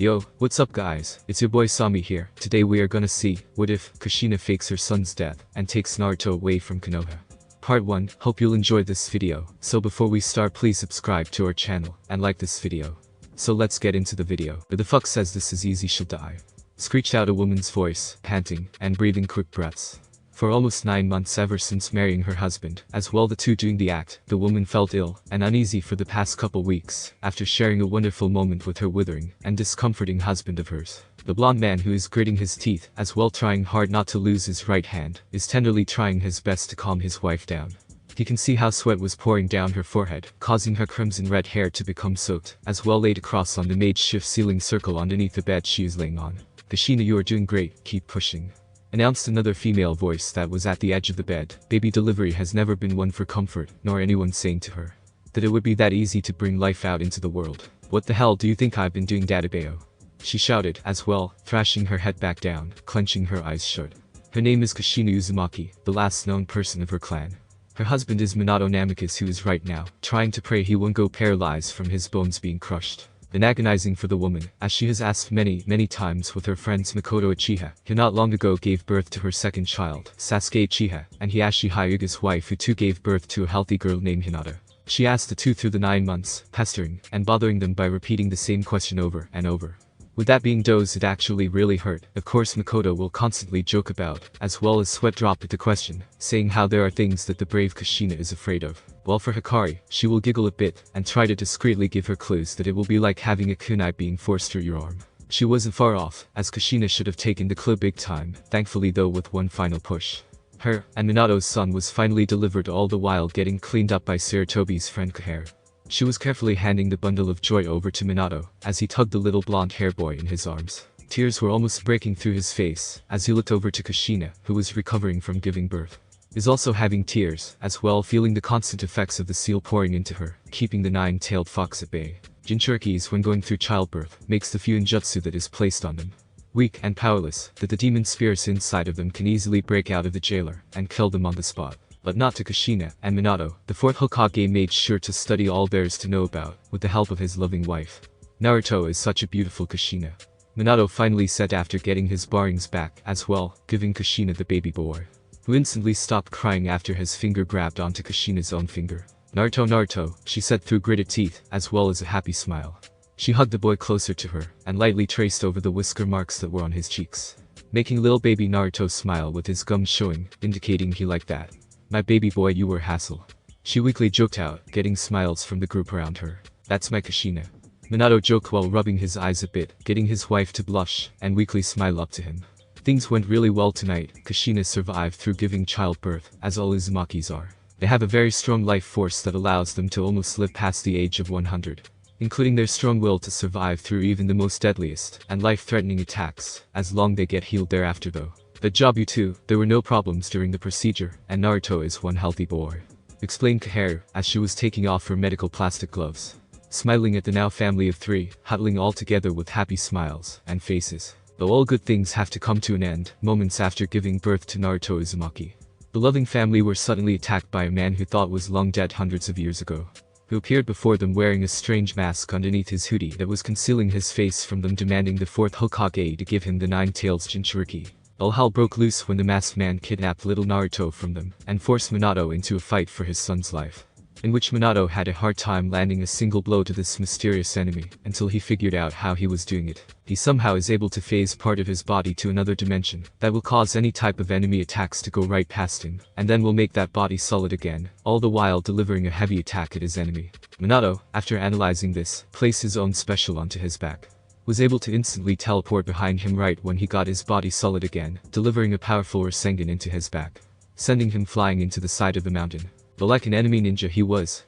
Yo, what's up guys, it's your boy Sami here. Today we are gonna see, what if Kushina fakes her son's death and takes Naruto away from Konoha. Part 1, hope you'll enjoy this video. So before we start, please subscribe to our channel and like this video. So let's get into the video. Who the fuck says this is easy? She'll die. Screeched out a woman's voice, panting and breathing quick breaths. For almost 9 months ever since marrying her husband, as well the two doing the act, the woman felt ill and uneasy for the past couple weeks, after sharing a wonderful moment with her withering and discomforting husband of hers. The blonde man, who is gritting his teeth, as well trying hard not to lose his right hand, is tenderly trying his best to calm his wife down. He can see how sweat was pouring down her forehead, causing her crimson red hair to become soaked, as well laid across on the makeshift ceiling circle underneath the bed she is laying on. Kushina, you are doing great, keep pushing, announced another female voice that was at the edge of the bed. Baby delivery has never been one for comfort, nor anyone saying to her that it would be that easy to bring life out into the world. What the hell do you think I've been doing, Dadabayo? She shouted, as well, thrashing her head back down, clenching her eyes shut. Her name is Kushina Uzumaki, the last known person of her clan. Her husband is Minato Namikaze, who is right now trying to pray he won't go paralyzed from his bones being crushed. And agonizing for the woman, as she has asked many times with her friends Makoto Uchiha, who not long ago gave birth to her second child, Sasuke Uchiha, and Hiashi Hyuga's wife, who too gave birth to a healthy girl named Hinata. She asked the two through the 9 months, pestering and bothering them by repeating the same question over and over. With that being dose, it actually really hurt. Of course Makoto will constantly joke about, as well as sweat drop at the question, saying how there are things that the brave Kushina is afraid of. While for Hikari, she will giggle a bit and try to discreetly give her clues that it will be like having a kunai being forced through your arm. She wasn't far off, as Kushina should have taken the clue big time, thankfully though with one final push. Her and Minato's son was finally delivered, all the while getting cleaned up by Sarutobi's friend Kaharu. She was carefully handing the bundle of joy over to Minato, as he tugged the little blonde hair boy in his arms. Tears were almost breaking through his face, as he looked over to Kushina, who was recovering from giving birth. Is also having tears, as well, feeling the constant effects of the seal pouring into her, keeping the 9-tailed fox at bay. Jinchurikis, when going through childbirth, makes the Fuinjutsu that is placed on them weak and powerless, that the demon spirits inside of them can easily break out of the jailer and kill them on the spot. But not to Kushina and Minato. The 4th Hokage made sure to study all there is to know about, with the help of his loving wife. Naruto is such a beautiful Kushina, Minato finally said after getting his bearings back, as well, giving Kushina the baby boy, who instantly stopped crying after his finger grabbed onto Kushina's own finger. Naruto, she said through gritted teeth, as well as a happy smile. She hugged the boy closer to her, and lightly traced over the whisker marks that were on his cheeks, making little baby Naruto smile with his gums showing, indicating he liked that. My baby boy, you were hassle, she weakly joked out, getting smiles from the group around her. That's my Kushina, Minato joked while rubbing his eyes a bit, getting his wife to blush and weakly smile up to him. Things went really well tonight. Kushina survived through giving childbirth, as all Uzumakis are. They have a very strong life force that allows them to almost live past the age of 100, including their strong will to survive through even the most deadliest and life-threatening attacks, as long they get healed thereafter though. But job you too, there were no problems during the procedure, and Naruto is one healthy boy, explained Kaharu, as she was taking off her medical plastic gloves, smiling at the now family of 3, huddling all together with happy smiles and faces. Though all good things have to come to an end, moments after giving birth to Naruto Uzumaki, the loving family were suddenly attacked by a man who thought was long dead hundreds of years ago, who appeared before them wearing a strange mask underneath his hoodie that was concealing his face from them, demanding the 4th Hokage to give him the 9-tailed Jinchuriki. All hell broke loose when the masked man kidnapped little Naruto from them and forced Minato into a fight for his son's life, in which Minato had a hard time landing a single blow to this mysterious enemy until he figured out how he was doing it. He somehow is able to phase part of his body to another dimension that will cause any type of enemy attacks to go right past him, and then will make that body solid again, all the while delivering a heavy attack at his enemy. Minato, after analyzing this, placed his own special onto his back, was able to instantly teleport behind him right when he got his body solid again, delivering a powerful Rasengan into his back, sending him flying into the side of the mountain. But like an enemy ninja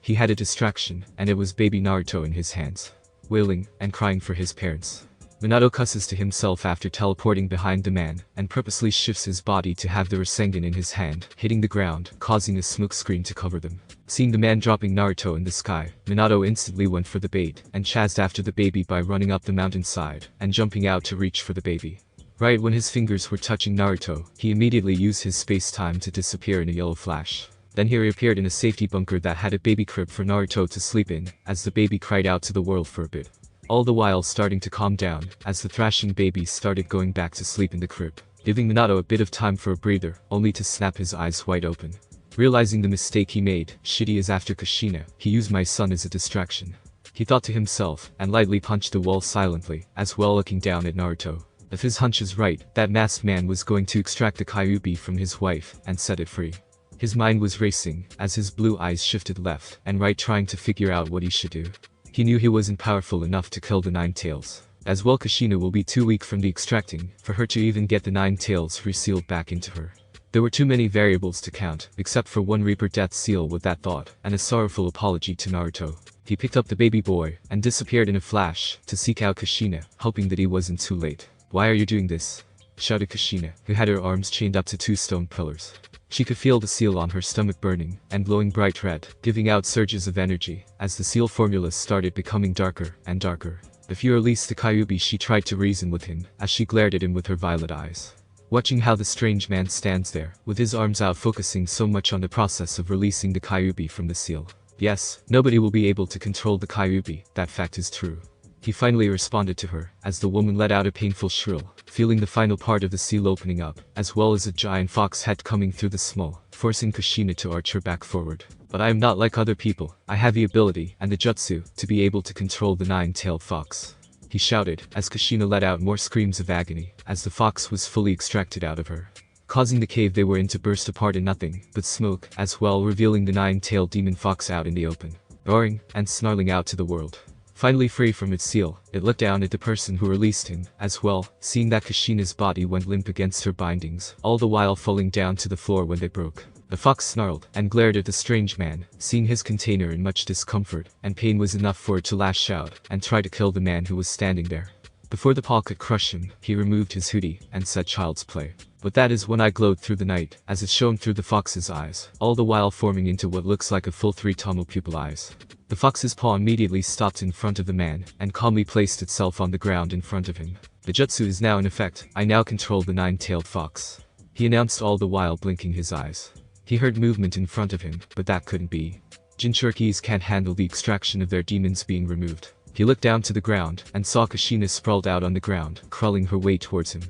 he had a distraction, and it was baby Naruto in his hands, wailing and crying for his parents. Minato cusses to himself after teleporting behind the man, and purposely shifts his body to have the Rasengan in his hand, hitting the ground, causing a smoke screen to cover them. Seeing the man dropping Naruto in the sky, Minato instantly went for the bait, and chased after the baby by running up the mountainside, and jumping out to reach for the baby. Right when his fingers were touching Naruto, he immediately used his space-time to disappear in a yellow flash. Then he reappeared in a safety bunker that had a baby crib for Naruto to sleep in, as the baby cried out to the world for a bit. all the while starting to calm down as the thrashing baby started going back to sleep in the crib, giving Minato a bit of time for a breather, only to snap his eyes wide open. Realizing the mistake he made, shitty as after Kushina, he used my son as a distraction. He thought to himself, and lightly punched the wall silently, as well looking down at Naruto. If his hunch is right, that masked man was going to extract the Kyuubi from his wife and set it free. His mind was racing, as his blue eyes shifted left and right trying to figure out what he should do. He knew he wasn't powerful enough to kill the Nine Tails. As well, Kushina will be too weak from the extracting for her to even get the Nine Tails resealed back into her. There were too many variables to count, except for one Reaper death seal with that thought, and a sorrowful apology to Naruto. He picked up the baby boy and disappeared in a flash to seek out Kushina, hoping that he wasn't too late. "Why are you doing this?" shouted Kushina, who had her arms chained up to two stone pillars. She could feel the seal on her stomach burning and glowing bright red, giving out surges of energy as the seal formula started becoming darker and darker. If you release the Kyuubi, she tried to reason with him as she glared at him with her violet eyes. Watching how the strange man stands there, with his arms out focusing so much on the process of releasing the Kyuubi from the seal. Yes, nobody will be able to control the Kyuubi, that fact is true. He finally responded to her, as the woman let out a painful shrill, feeling the final part of the seal opening up, as well as a giant fox head coming through the small, forcing Kushina to arch her back forward. "But I am not like other people. I have the ability and the jutsu to be able to control the nine-tailed fox," he shouted, as Kushina let out more screams of agony, as the fox was fully extracted out of her, causing the cave they were in to burst apart in nothing but smoke, as well revealing the nine-tailed demon fox out in the open, roaring and snarling out to the world. Finally free from its seal, it looked down at the person who released him, as well, seeing that Kushina's body went limp against her bindings, all the while falling down to the floor when they broke. The fox snarled and glared at the strange man, seeing his container in much discomfort, and pain was enough for it to lash out and try to kill the man who was standing there. Before the paw could crush him, he removed his hoodie and said child's play. But that is when I glowed through the night, as it shone through the fox's eyes, all the while forming into what looks like a full 3-tomo pupil eyes. The fox's paw immediately stopped in front of the man, and calmly placed itself on the ground in front of him. "The jutsu is now in effect. I now control the nine-tailed fox," he announced, all the while blinking his eyes. He heard movement in front of him, but that couldn't be. Jinchurikis can't handle the extraction of their demons being removed. He looked down to the ground, and saw Kushina sprawled out on the ground, crawling her way towards him.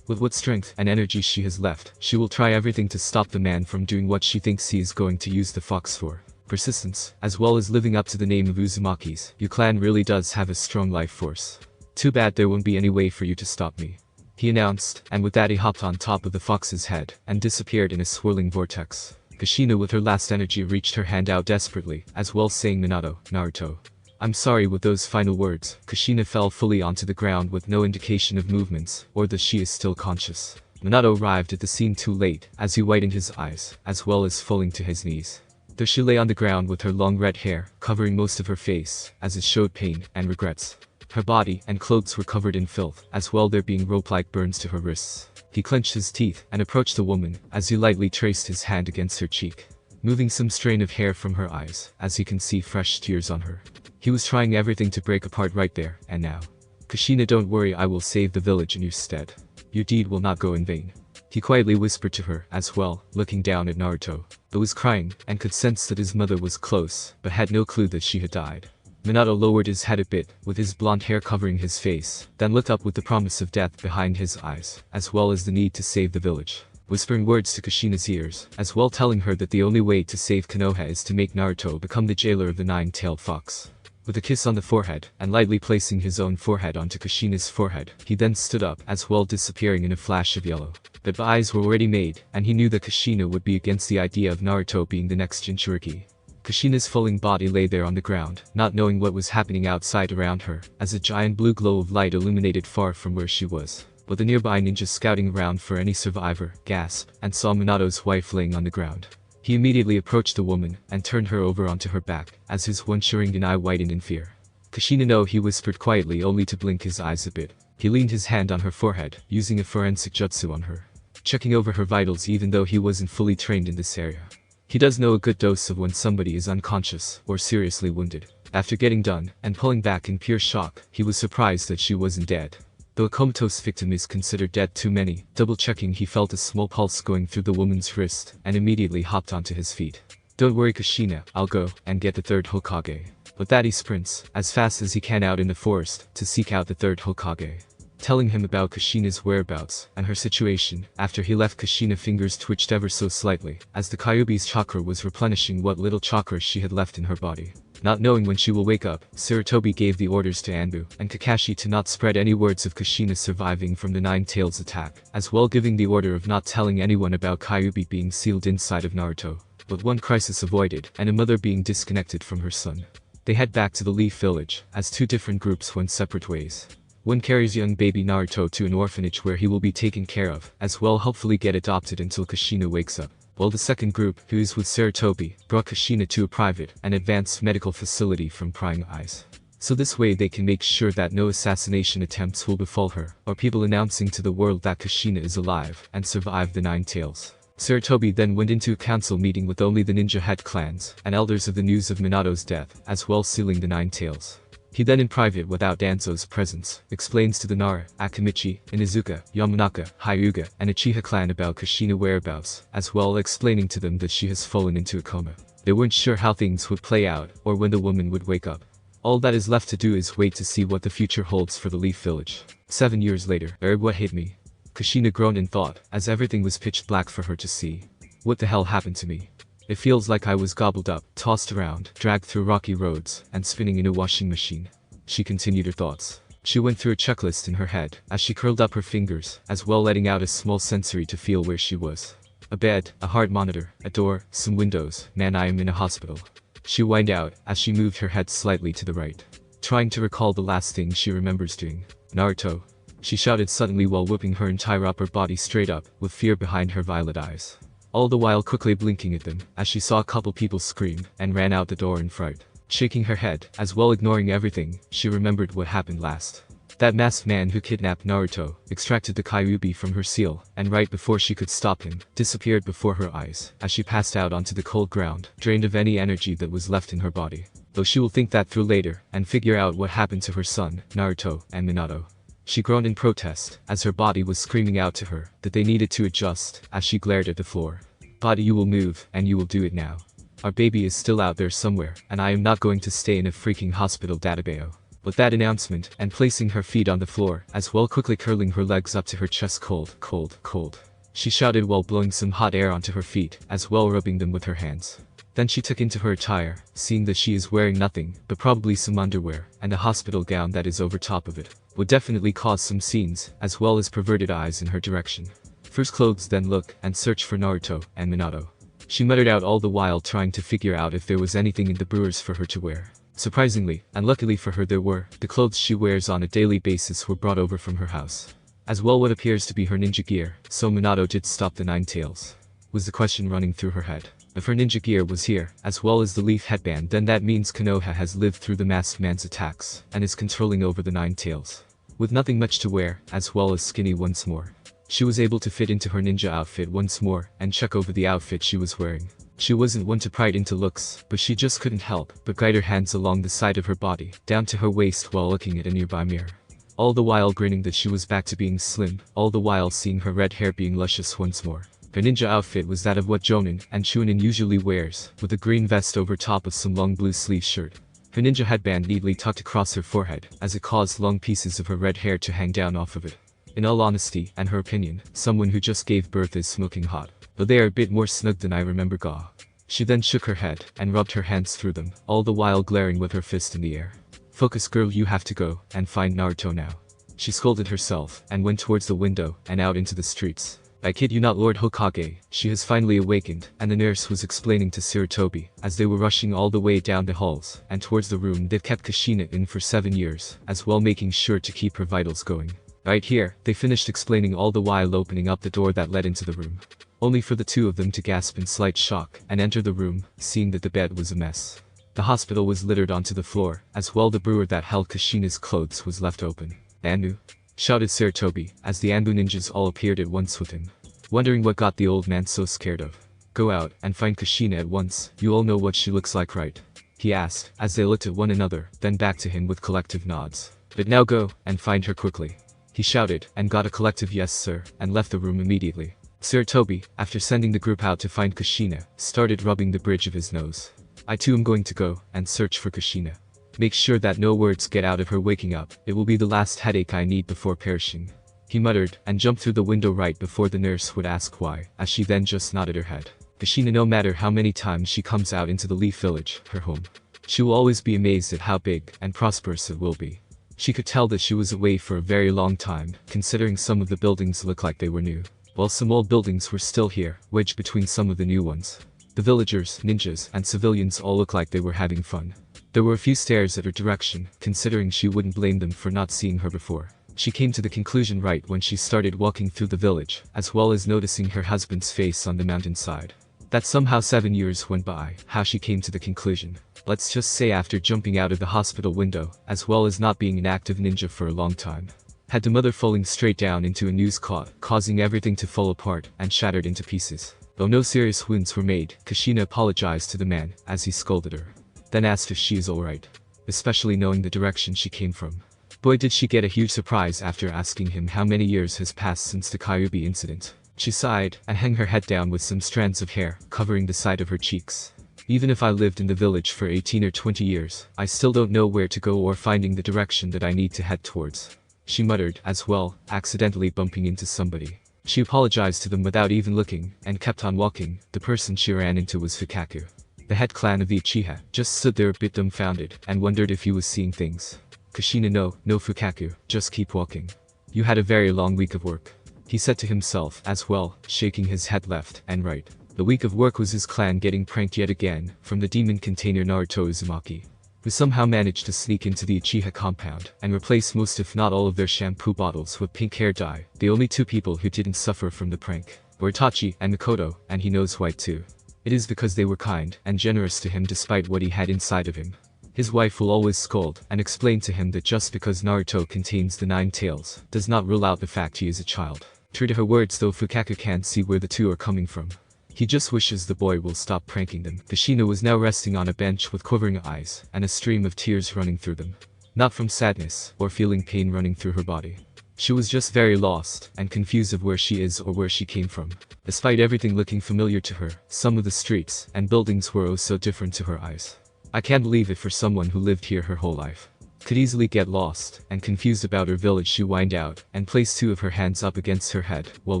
With what strength and energy she has left, she will try everything to stop the man from doing what she thinks he is going to use the fox for. Persistence, as well as living up to the name of Uzumaki's, your clan really does have a strong life force. Too bad there won't be any way for you to stop me, he announced, and with that he hopped on top of the fox's head, and disappeared in a swirling vortex. Kushina with her last energy reached her hand out desperately, as well saying Minato, Naruto. "I'm sorry." With those final words, Kushina fell fully onto the ground with no indication of movements, or that she is still conscious. Minato arrived at the scene too late, as he widened his eyes, as well as falling to his knees. There she lay on the ground with her long red hair, covering most of her face, as it showed pain and regrets. Her body and clothes were covered in filth, as well there being rope-like burns to her wrists. He clenched his teeth and approached the woman, as he lightly traced his hand against her cheek, moving some strain of hair from her eyes, as he can see fresh tears on her. He was trying everything to break apart right there and now. "Kushina, don't worry, I will save the village in your stead. Your deed will not go in vain," he quietly whispered to her, as well, looking down at Naruto, who was crying and could sense that his mother was close, but had no clue that she had died. Minato lowered his head a bit, with his blonde hair covering his face, then looked up with the promise of death behind his eyes, as well as the need to save the village, whispering words to Kushina's ears, as well telling her that the only way to save Konoha is to make Naruto become the jailer of the nine-tailed fox. With a kiss on the forehead, and lightly placing his own forehead onto Kushina's forehead, he then stood up, as well disappearing in a flash of yellow. The eyes were already made, and he knew that Kushina would be against the idea of Naruto being the next Jinchuriki. Kushina's falling body lay there on the ground, not knowing what was happening outside around her, as a giant blue glow of light illuminated far from where she was. With the nearby ninja scouting around for any survivor, gasped, and saw Minato's wife laying on the ground. He immediately approached the woman, and turned her over onto her back, as his one Sharingan eye widened in fear. "Kushina, no," he whispered quietly, only to blink his eyes a bit. He leaned his hand on her forehead, using a forensic jutsu on her, checking over her vitals even though he wasn't fully trained in this area. He does know a good dose of when somebody is unconscious, or seriously wounded. After getting done, and pulling back in pure shock, he was surprised that she wasn't dead. Though a comatose victim is considered dead too many, double-checking he felt a small pulse going through the woman's wrist, and immediately hopped onto his feet. "Don't worry, Kushina, I'll go and get the third Hokage," With that he sprints, as fast as he can out in the forest, to seek out the third Hokage. Telling him about Kushina's whereabouts and her situation. After he left, Kushina's fingers twitched ever so slightly, as the Kyuubi's chakra was replenishing what little chakra she had left in her body. Not knowing when she will wake up, Sarutobi gave the orders to Anbu and Kakashi to not spread any words of Kushina surviving from the Nine Tails attack, as well giving the order of not telling anyone about Kyuubi being sealed inside of Naruto. But one crisis avoided, and a mother being disconnected from her son. They head back to the Leaf Village, as two different groups went separate ways. One carries young baby Naruto to an orphanage where he will be taken care of, as well hopefully get adopted until Kushina wakes up. While the second group, who is with Sarutobi, brought Kushina to a private and advanced medical facility from prying eyes. So this way they can make sure that no assassination attempts will befall her, or people announcing to the world that Kushina is alive and survived the Nine Tails. Sarutobi then went into a council meeting with only the ninja head clans and elders of the news of Minato's death, as well sealing the Nine Tails. He then in private without Danzo's presence, explains to the Nara, Akamichi, Inuzuka, Yamanaka, Hyuga, and Uchiha clan about Kushina's whereabouts, as well explaining to them that she has fallen into a coma. They weren't sure how things would play out, or when the woman would wake up. All that is left to do is wait to see what the future holds for the Leaf Village. 7 years later, what hit me? Kushina groaned in thought, as everything was pitch black for her to see. What the hell happened to me? It feels like I was gobbled up, tossed around, dragged through rocky roads, and spinning in a washing machine. She continued her thoughts. She went through a checklist in her head, as she curled up her fingers, as well letting out a small sensory to feel where she was. A bed, a heart monitor, a door, some windows. Man, I am in a hospital. She whined out, as she moved her head slightly to the right. Trying to recall the last thing she remembers doing. Naruto. She shouted suddenly while whipping her entire upper body straight up, with fear behind her violet eyes. All the while quickly blinking at them, as she saw a couple people scream, and ran out the door in fright. Shaking her head, as well ignoring everything, she remembered what happened last. That masked man who kidnapped Naruto, extracted the Kyuubi from her seal, and right before she could stop him, disappeared before her eyes, as she passed out onto the cold ground, drained of any energy that was left in her body. Though she will think that through later, and figure out what happened to her son, Naruto, and Minato. She groaned in protest, as her body was screaming out to her, that they needed to adjust, as she glared at the floor. Body, you will move, and you will do it now. Our baby is still out there somewhere, and I am not going to stay in a freaking hospital database. With that announcement, and placing her feet on the floor, as well quickly curling her legs up to her chest, cold, cold, cold. She shouted while blowing some hot air onto her feet, as well rubbing them with her hands. Then she took into her attire, seeing that she is wearing nothing, but probably some underwear, and a hospital gown that is over top of it. Would definitely cause some scenes, as well as perverted eyes in her direction. First clothes, then look, and search for Naruto, and Minato. She muttered out all the while trying to figure out if there was anything in the brewers for her to wear. Surprisingly, and luckily for her there were, the clothes she wears on a daily basis were brought over from her house. As well what appears to be her ninja gear, so Minato did stop the Nine Tails. Was the question running through her head. If her ninja gear was here, as well as the leaf headband, then that means Konoha has lived through the masked man's attacks, and is controlling over the Nine Tails. With nothing much to wear, as well as skinny once more. She was able to fit into her ninja outfit once more, and check over the outfit she was wearing. She wasn't one to pry into looks, but she just couldn't help but guide her hands along the side of her body, down to her waist while looking at a nearby mirror. All the while grinning that she was back to being slim, all the while seeing her red hair being luscious once more. Her ninja outfit was that of what Jonin and Chunin usually wears, with a green vest over top of some long blue sleeve shirt. Her ninja headband neatly tucked across her forehead, as it caused long pieces of her red hair to hang down off of it. In all honesty, and her opinion, someone who just gave birth is smoking hot. But they are a bit more snug than I remember. Gah. She then shook her head, and rubbed her hands through them, all the while glaring with her fist in the air. Focus, girl, you have to go, and find Naruto now. She scolded herself, and went towards the window, and out into the streets. I kid you not, Lord Hokage, she has finally awakened, and the nurse was explaining to Sarutobi, as they were rushing all the way down the halls, and towards the room they've kept Kushina in for 7 years, as well making sure to keep her vitals going. Right here, they finished explaining all the while opening up the door that led into the room. Only for the two of them to gasp in slight shock, and enter the room, seeing that the bed was a mess. The hospital was littered onto the floor, as well the brewer that held Kushina's clothes was left open. Anbu? Shouted Sarutobi, as the Anbu ninjas all appeared at once with him. Wondering what got the old man so scared of. Go out, and find Kushina at once, you all know what she looks like, right? He asked, as they looked at one another, then back to him with collective nods. But now go, and find her quickly. He shouted, and got a collective yes sir, and left the room immediately. Sarutobi, after sending the group out to find Kushina, started rubbing the bridge of his nose. I too am going to go, and search for Kushina. Make sure that no words get out of her waking up. It will be the last headache I need before perishing. He muttered, and jumped through the window right before the nurse would ask why, as she then just nodded her head. Kushina, no matter how many times she comes out into the Leaf Village, her home, she will always be amazed at how big and prosperous it will be. She could tell that she was away for a very long time, considering some of the buildings looked like they were new, while some old buildings were still here, wedged between some of the new ones. The villagers, ninjas, and civilians all looked like they were having fun. There were a few stares at her direction, considering she wouldn't blame them for not seeing her before. She came to the conclusion right when she started walking through the village, as well as noticing her husband's face on the mountainside. That somehow 7 years went by. How she came to the conclusion. Let's just say after jumping out of the hospital window, as well as not being an active ninja for a long time. Had the mother falling straight down into a noose caught, causing everything to fall apart and shattered into pieces. Though no serious wounds were made, Kushina apologized to the man as he scolded her. Then asked if she is alright, especially knowing the direction she came from. Boy, did she get a huge surprise after asking him how many years has passed since the Kyuubi incident. She sighed and hung her head down with some strands of hair covering the side of her cheeks. Even if I lived in the village for 18 or 20 years, I still don't know where to go or finding the direction that I need to head towards. She muttered, as well, accidentally bumping into somebody. She apologized to them without even looking, and kept on walking. The person she ran into was Fukaku. The head clan of the Uchiha just stood there a bit dumbfounded and wondered if he was seeing things. Kushina, no Fukaku, just keep walking. You had a very long week of work, he said to himself as well, shaking his head left and right. The week of work was his clan getting pranked yet again from the demon container Naruto Uzumaki, who somehow managed to sneak into the Uchiha compound and replace most if not all of their shampoo bottles with pink hair dye. The only two people who didn't suffer from the prank were Itachi and Mikoto, and he knows why too. It is because they were kind and generous to him despite what he had inside of him. His wife will always scold and explain to him that just because Naruto contains the 9 tails does not rule out the fact he is a child. True to her words though, Fukaku can't see where the two are coming from. He just wishes the boy will stop pranking them. Kushina was now resting on a bench with quivering eyes and a stream of tears running through them. Not from sadness or feeling pain running through her body. She was just very lost and confused of where she is or where she came from. Despite everything looking familiar to her, some of the streets and buildings were oh so different to her eyes. I can't believe it for someone who lived here her whole life. Could easily get lost and confused about her village. She whined out and placed 2 of her hands up against her head while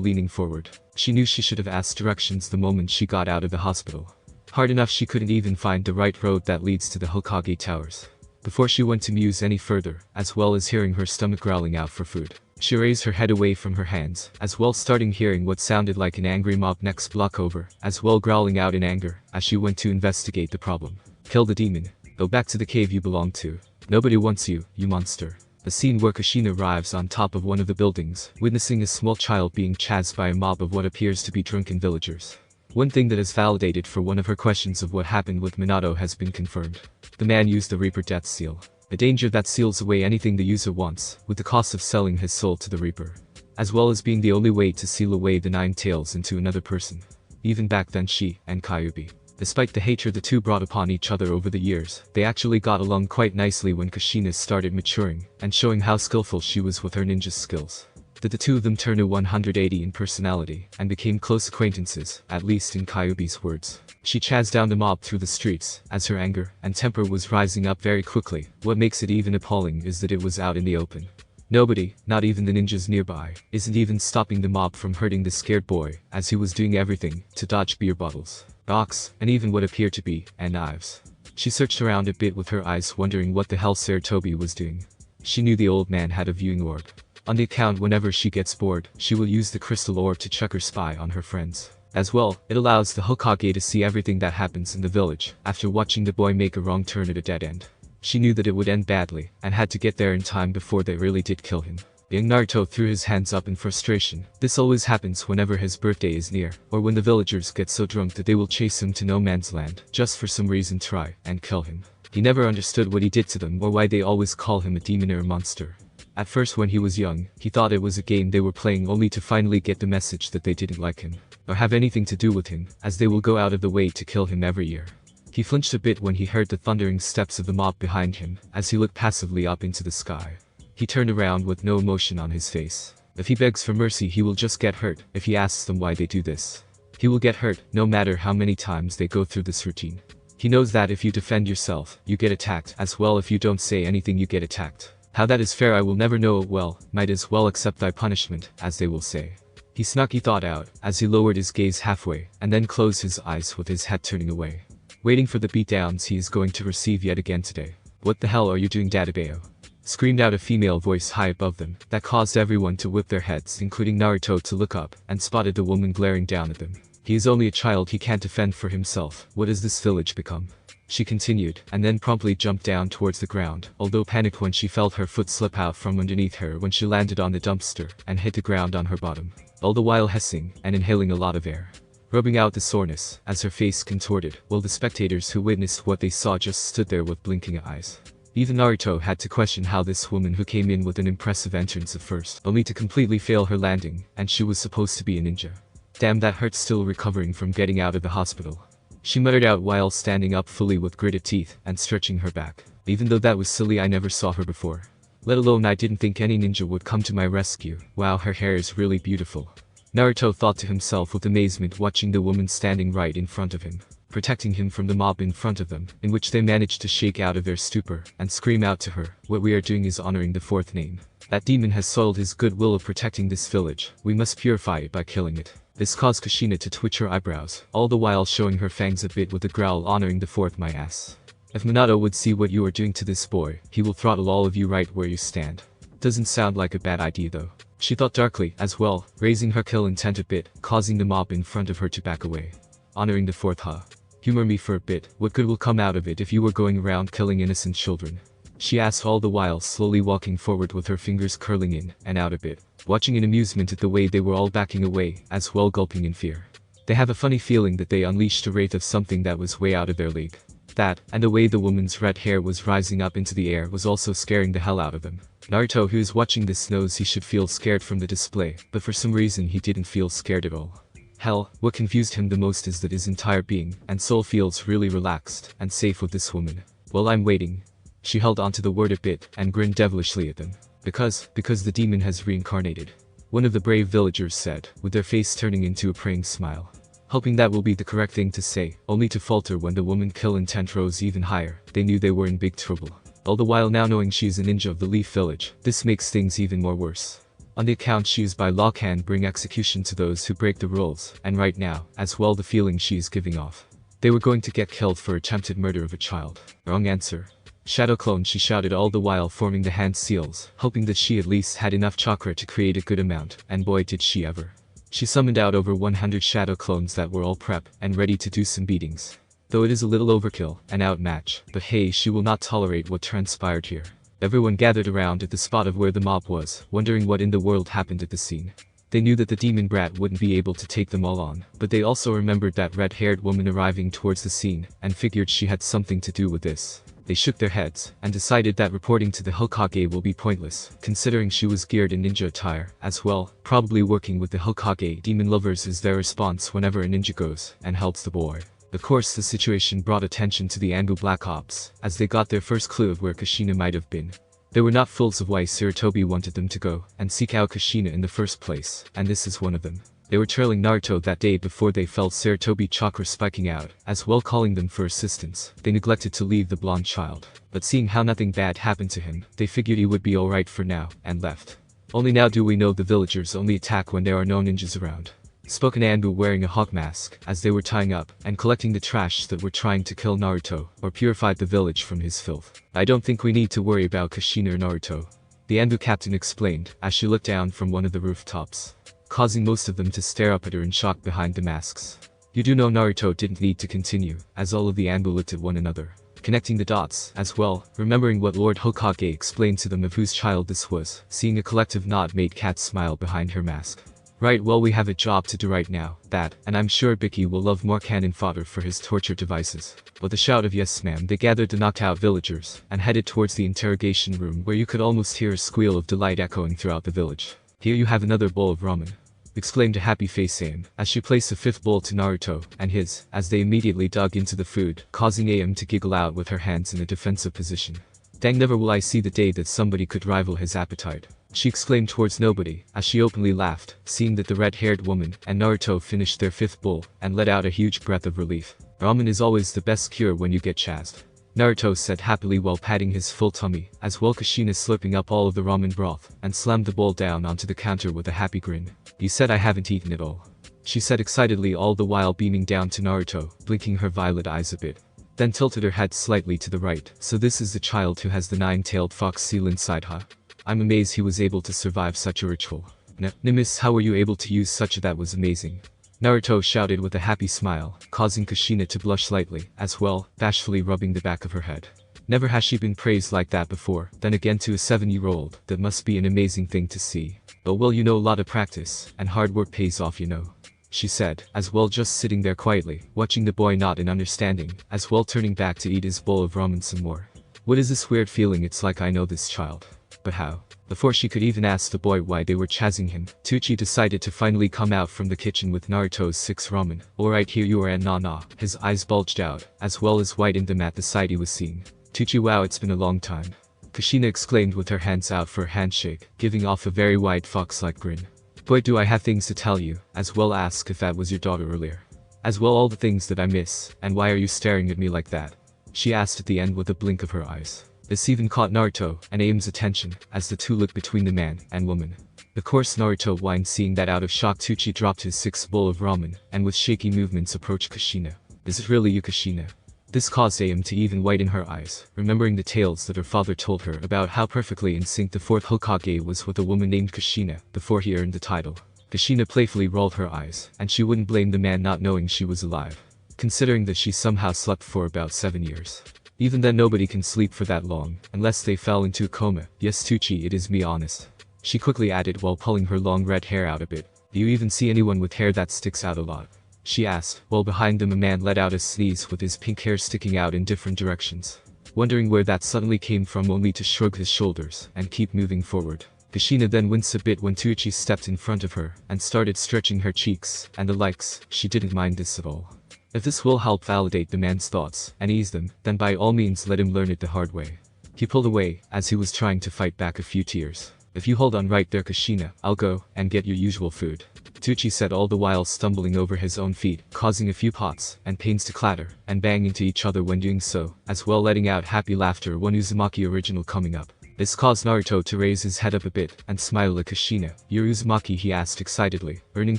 leaning forward. She knew she should have asked directions the moment she got out of the hospital. Hard enough she couldn't even find the right road that leads to the Hokage Towers. Before she went to muse any further, as well as hearing her stomach growling out for food, she raised her head away from her hands, as well starting hearing what sounded like an angry mob next block over, as well growling out in anger as she went to investigate the problem. Kill the demon. Go back to the cave you belong to. Nobody wants you, you monster. The scene where Kushina arrives on top of one of the buildings, witnessing a small child being chased by a mob of what appears to be drunken villagers. One thing that is validated for one of her questions of what happened with Minato has been confirmed. The man used the Reaper Death Seal. A danger that seals away anything the user wants, with the cost of selling his soul to the Reaper. As well as being the only way to seal away the 9 tails into another person. Even back then she and Kyuubi, despite the hatred the two brought upon each other over the years, they actually got along quite nicely when Kushina started maturing and showing how skillful she was with her ninja skills. Did the two of them turn a 180 in personality and became close acquaintances, at least in Kyuubi's words. She chased down the mob through the streets, as her anger and temper was rising up very quickly. What makes it even appalling is that it was out in the open. Nobody, not even the ninjas nearby, isn't even stopping the mob from hurting the scared boy, as he was doing everything to dodge beer bottles, rocks, and even what appeared to be knives. She searched around a bit with her eyes wondering what the hell Saratobi was doing. She knew the old man had a viewing orb. On the account whenever she gets bored, she will use the crystal orb to check her spy on her friends. As well, it allows the Hokage to see everything that happens in the village. After watching the boy make a wrong turn at a dead end, she knew that it would end badly, and had to get there in time before they really did kill him. Young Naruto threw his hands up in frustration. This always happens whenever his birthday is near, or when the villagers get so drunk that they will chase him to no man's land, just for some reason try and kill him. He never understood what he did to them or why they always call him a demon or a monster. At first when he was young, he thought it was a game they were playing only to finally get the message that they didn't like him, or have anything to do with him, as they will go out of the way to kill him every year. He flinched a bit when he heard the thundering steps of the mob behind him, as he looked passively up into the sky. He turned around with no emotion on his face. If he begs for mercy he will just get hurt. If he asks them why they do this, he will get hurt, no matter how many times they go through this routine. He knows that if you defend yourself, you get attacked, as well if you don't say anything you get attacked. How that is fair I will never know. Well, might as well accept thy punishment, as they will say. He snarky thought out, as he lowered his gaze halfway, and then closed his eyes with his head turning away. Waiting for the beatdowns he is going to receive yet again today. What the hell are you doing, Dadabeo? Screamed out a female voice high above them, that caused everyone to whip their heads, including Naruto, to look up, and spotted the woman glaring down at them. He is only a child, he can't defend for himself. What has this village become? She continued, and then promptly jumped down towards the ground, although panicked when she felt her foot slip out from underneath her when she landed on the dumpster, and hit the ground on her bottom. All the while hissing, and inhaling a lot of air. Rubbing out the soreness, as her face contorted, while the spectators who witnessed what they saw just stood there with blinking eyes. Even Naruto had to question how this woman who came in with an impressive entrance at first, only to completely fail her landing, and she was supposed to be a ninja. Damn, that hurts, still recovering from getting out of the hospital. She muttered out while standing up fully with gritted teeth, and stretching her back. Even though that was silly, I never saw her before. Let alone I didn't think any ninja would come to my rescue. Wow, her hair is really beautiful. Naruto thought to himself with amazement, watching the woman standing right in front of him, protecting him from the mob in front of them, in which they managed to shake out of their stupor, and scream out to her, "What we are doing is honoring the fourth name. That demon has soiled his goodwill of protecting this village. We must purify it by killing it." This caused Kushina to twitch her eyebrows, all the while showing her fangs a bit with a growl, "Honoring the fourth, my ass. If Minato would see what you are doing to this boy, he will throttle all of you right where you stand." Doesn't sound like a bad idea though. She thought darkly, as well, raising her kill intent a bit, causing the mob in front of her to back away. Honoring the fourth, huh? Humor me for a bit, what good will come out of it if you were going around killing innocent children? She asked, all the while slowly walking forward with her fingers curling in and out a bit, watching in amusement at the way they were all backing away, as well gulping in fear. They have a funny feeling that they unleashed a wraith of something that was way out of their league. That, and the way the woman's red hair was rising up into the air was also scaring the hell out of them. Naruto, who is watching this, knows he should feel scared from the display, but for some reason he didn't feel scared at all. Hell, what confused him the most is that his entire being and soul feels really relaxed and safe with this woman. Well, I'm waiting. She held onto the word a bit and grinned devilishly at them. Because the demon has reincarnated. One of the brave villagers said, with their face turning into a praying smile. Hoping that will be the correct thing to say, only to falter when the woman kill intent rose even higher. They knew they were in big trouble. All the while now knowing she's a ninja of the Leaf Village, this makes things even more worse. On the account she is by law can bring execution to those who break the rules, and right now, as well, the feeling she is giving off. They were going to get killed for attempted murder of a child. Wrong answer. Shadow clone, she shouted, all the while forming the hand seals, hoping that she at least had enough chakra to create a good amount, and boy did she ever. She summoned out over 100 shadow clones that were all prep and ready to do some beatings. Though it is a little overkill, an outmatch, but hey, she will not tolerate what transpired here. Everyone gathered around at the spot of where the mob was, wondering what in the world happened at the scene. They knew that the demon brat wouldn't be able to take them all on, but they also remembered that red-haired woman arriving towards the scene, and figured she had something to do with this. They shook their heads, and decided that reporting to the Hokage will be pointless, considering she was geared in ninja attire, as well. Probably working with the Hokage demon lovers is their response whenever a ninja goes and helps the boy. Of course, the situation brought attention to the Anbu Black Ops, as they got their first clue of where Kushina might have been. They were not fools of why Sarutobi wanted them to go and seek out Kushina in the first place, and this is one of them. They were trailing Naruto that day before they felt Sarutobi chakra spiking out, as well calling them for assistance. They neglected to leave the blonde child, but seeing how nothing bad happened to him, they figured he would be alright for now, and left. Only now do we know the villagers only attack when there are no ninjas around. Spoke an Anbu wearing a hawk mask, as they were tying up and collecting the trash that were trying to kill Naruto, or purified the village from his filth. I don't think we need to worry about Kushina or Naruto. The Anbu captain explained, as she looked down from one of the rooftops, causing most of them to stare up at her in shock behind the masks. You do know Naruto didn't need to continue, as all of the Anbu looked at one another, connecting the dots, as well, remembering what Lord Hokage explained to them of whose child this was. Seeing a collective nod made Kat smile behind her mask. Right, well, we have a job to do right now, and I'm sure Bicky will love more cannon fodder for his torture devices. With a shout of yes ma'am, they gathered the knocked out villagers, and headed towards the interrogation room where you could almost hear a squeal of delight echoing throughout the village. Here you have another bowl of ramen, exclaimed a happy face Am, as she placed a fifth bowl to Naruto and his, as they immediately dug into the food, causing Am to giggle out with her hands in a defensive position. Dang, never will I see the day that somebody could rival his appetite. She exclaimed towards nobody, as she openly laughed, seeing that the red-haired woman and Naruto finished their fifth bowl, and let out a huge breath of relief. Ramen is always the best cure when you get chased. Naruto said happily while patting his full tummy, as well Kushina slurping up all of the ramen broth, and slammed the bowl down onto the counter with a happy grin. You said I haven't eaten it all, she said excitedly, all the while beaming down to Naruto, blinking her violet eyes a bit. Then tilted her head slightly to the right. So this is the child who has the nine-tailed fox seal inside, huh? I'm amazed he was able to survive such a ritual. Nimis, how were you able to use such? That was amazing, Naruto shouted with a happy smile, causing Kushina to blush slightly, as well, bashfully rubbing the back of her head. Never has she been praised like that before. Then again, to a 7-year-old, that must be an amazing thing to see. But well, you know, a lot of practice and hard work pays off, you know, she said, as well just sitting there quietly, watching the boy nod in understanding, as well turning back to eat his bowl of ramen some more. What is this weird feeling? It's like I know this child. But how? Before she could even ask the boy why they were chasing him, Tucci decided to finally come out from the kitchen with Naruto's 6 ramen. Alright, here you are, and nah. His eyes bulged out, as well as widened them at the sight he was seeing. Tucci, wow, it's been a long time, Kushina exclaimed with her hands out for a handshake, giving off a very wide fox-like grin. Boy, do I have things to tell you, as well ask if that was your daughter earlier. As well, all the things that I miss, and why are you staring at me like that? She asked at the end with a blink of her eyes. This even caught Naruto and Aim's attention, as the two looked between the man and woman. Of course, Naruto whined, seeing that. Out of shock, Tucci dropped his 6th bowl of ramen, and with shaky movements approached Kushina. Is it really you, Kushina? This caused Aim to even widen her eyes, remembering the tales that her father told her about how perfectly in sync the 4th Hokage was with a woman named Kushina before he earned the title. Kushina playfully rolled her eyes, and she wouldn't blame the man not knowing she was alive, considering that she somehow slept for about 7 years. Even then, nobody can sleep for that long, unless they fell into a coma. Yes, Tucci, it is me, honest, she quickly added while pulling her long red hair out a bit. Do you even see anyone with hair that sticks out a lot? She asked, while behind them a man let out a sneeze with his pink hair sticking out in different directions. Wondering where that suddenly came from, only to shrug his shoulders and keep moving forward. Kushina then winced a bit when Tucci stepped in front of her and started stretching her cheeks and the likes. She didn't mind this at all. If this will help validate the man's thoughts and ease them, then by all means let him learn it the hard way. He pulled away, as he was trying to fight back a few tears. If you hold on right there, Kushina, I'll go and get your usual food, Tucci said, all the while stumbling over his own feet, causing a few pots and pans to clatter and bang into each other when doing so, as well letting out happy laughter. One Uzumaki original coming up. This caused Naruto to raise his head up a bit and smile at Kushina. You're Uzumaki, he asked excitedly, earning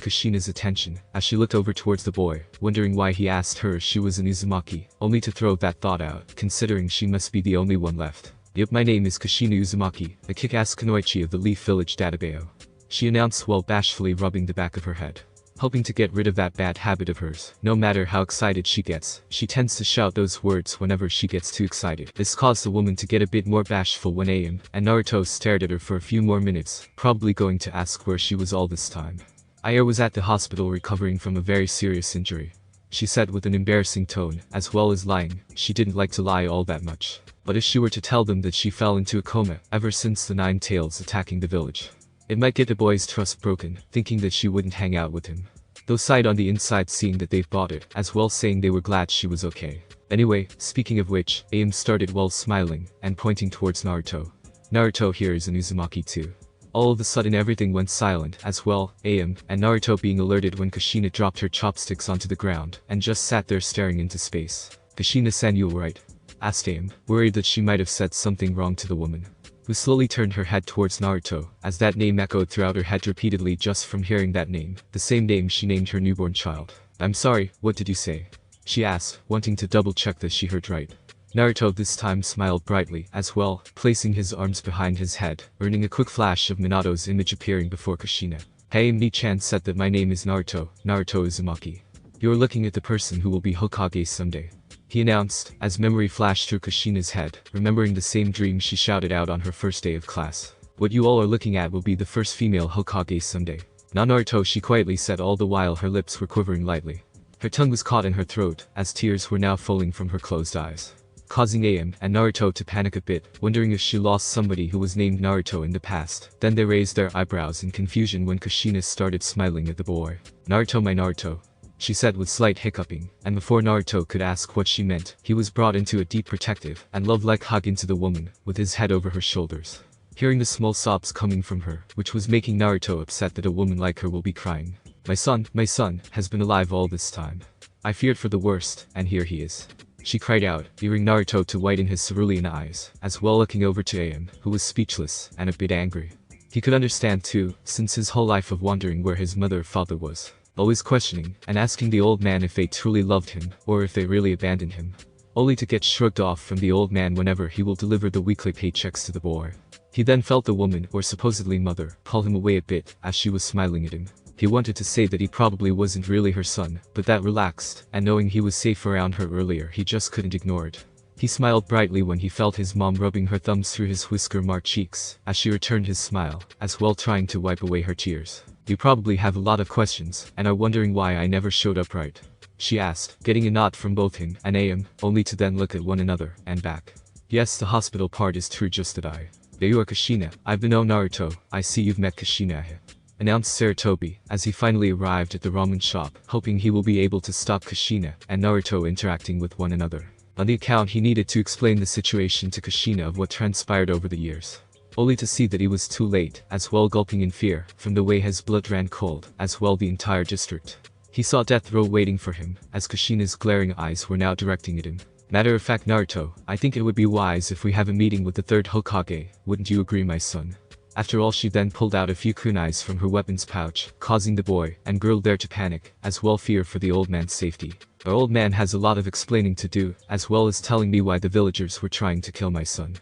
Kushina's attention as she looked over towards the boy, wondering why he asked her if she was an Uzumaki, only to throw that thought out, considering she must be the only one left. Yep, my name is Kushina Uzumaki, the kick-ass kunoichi of the Leaf Village Databeo, she announced while bashfully rubbing the back of her head. Hoping to get rid of that bad habit of hers. No matter how excited she gets, she tends to shout those words whenever she gets too excited. This caused the woman to get a bit more bashful when Aim and Naruto stared at her for a few more minutes, probably going to ask where she was all this time. Aya was at the hospital recovering from a very serious injury, she said with an embarrassing tone, as well as lying. She didn't like to lie all that much. But if she were to tell them that she fell into a coma ever since the 9 tails attacking the village, it might get the boy's trust broken, thinking that she wouldn't hang out with him. Though sighed on the inside seeing that they've bought it, as well saying they were glad she was okay. Anyway, speaking of which, Aim started while smiling and pointing towards Naruto. Naruto here is an Uzumaki too. All of a sudden everything went silent, as well, Aim and Naruto being alerted when Kushina dropped her chopsticks onto the ground and just sat there staring into space. Kushina-san, you alright? Asked Aim, worried that she might have said something wrong to the woman, who slowly turned her head towards Naruto, as that name echoed throughout her head repeatedly just from hearing that name, the same name she named her newborn child. I'm sorry, what did you say? She asked, wanting to double-check that she heard right. Naruto this time smiled brightly, as well, placing his arms behind his head, earning a quick flash of Minato's image appearing before Kushina. Hey, Mi-chan said that my name is Naruto Uzumaki. You're looking at the person who will be Hokage someday, he announced, as memory flashed through Kushina's head, remembering the same dream she shouted out on her first day of class. What you all are looking at will be the first female Hokage someday. Na Naruto, she quietly said, all the while her lips were quivering lightly. Her tongue was caught in her throat, as tears were now falling from her closed eyes, causing Aim and Naruto to panic a bit, wondering if she lost somebody who was named Naruto in the past. Then they raised their eyebrows in confusion when Kushina started smiling at the boy. Naruto, my Naruto, she said with slight hiccuping, and before Naruto could ask what she meant, he was brought into a deep protective and love-like hug into the woman, with his head over her shoulders. Hearing the small sobs coming from her, which was making Naruto upset that a woman like her will be crying. My son has been alive all this time, I feared for the worst, and here he is. She cried out, leering Naruto to widen his cerulean eyes, as well looking over to Aim, who was speechless and a bit angry. He could understand too, since his whole life of wondering where his mother or father was, always questioning and asking the old man if they truly loved him or if they really abandoned him, only to get shrugged off from the old man whenever he will deliver the weekly paychecks to the boy. He then felt the woman, or supposedly mother, pull him away a bit as she was smiling at him. He wanted to say that he probably wasn't really her son, but that relaxed, and knowing he was safe around her earlier, he just couldn't ignore it. He smiled brightly when he felt his mom rubbing her thumbs through his whisker-marked cheeks, as she returned his smile, as well trying to wipe away her tears. You probably have a lot of questions, and are wondering why I never showed up, right? She asked, getting a nod from both him and Aim, only to then look at one another, and back. Yes, the hospital part is true, just that There you are, Kushina. I've been Naruto. I see you've met Kushina, announced Sarutobi, as he finally arrived at the ramen shop, hoping he will be able to stop Kushina and Naruto interacting with one another. On the account, he needed to explain the situation to Kushina of what transpired over the years, only to see that he was too late, as well gulping in fear, from the way his blood ran cold, as well the entire district. He saw death row waiting for him, as Kushina's glaring eyes were now directing at him. Matter of fact, Naruto, I think it would be wise if we have a meeting with the third Hokage, wouldn't you agree, my son? After all, she then pulled out a few kunais from her weapons pouch, causing the boy and girl there to panic, as well fear for the old man's safety. Our old man has a lot of explaining to do, as well as telling me why the villagers were trying to kill my son.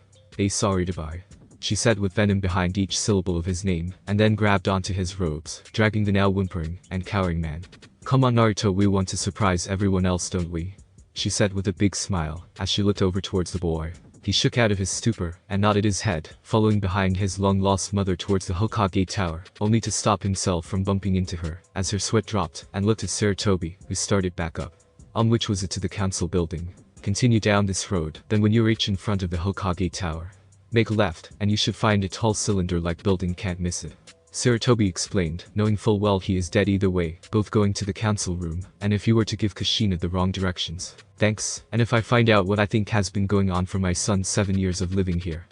Sorry to buy, she said with venom behind each syllable of his name, and then grabbed onto his robes, dragging the now whimpering and cowering man. Come on, Naruto, we want to surprise everyone else, don't we? She said with a big smile, as she looked over towards the boy. He shook out of his stupor and nodded his head, following behind his long-lost mother towards the Hokage tower, only to stop himself from bumping into her, as her sweat dropped, and looked at Sarutobi, who started back up. Which was it to the council building? Continue down this road, then when you reach in front of the Hokage tower, make a left, and you should find a tall cylinder-like building, can't miss it. Sarutobi explained, knowing full well he is dead either way, both going to the council room, and if you were to give Kushina the wrong directions. Thanks, and if I find out what I think has been going on for my son's 7 years of living here,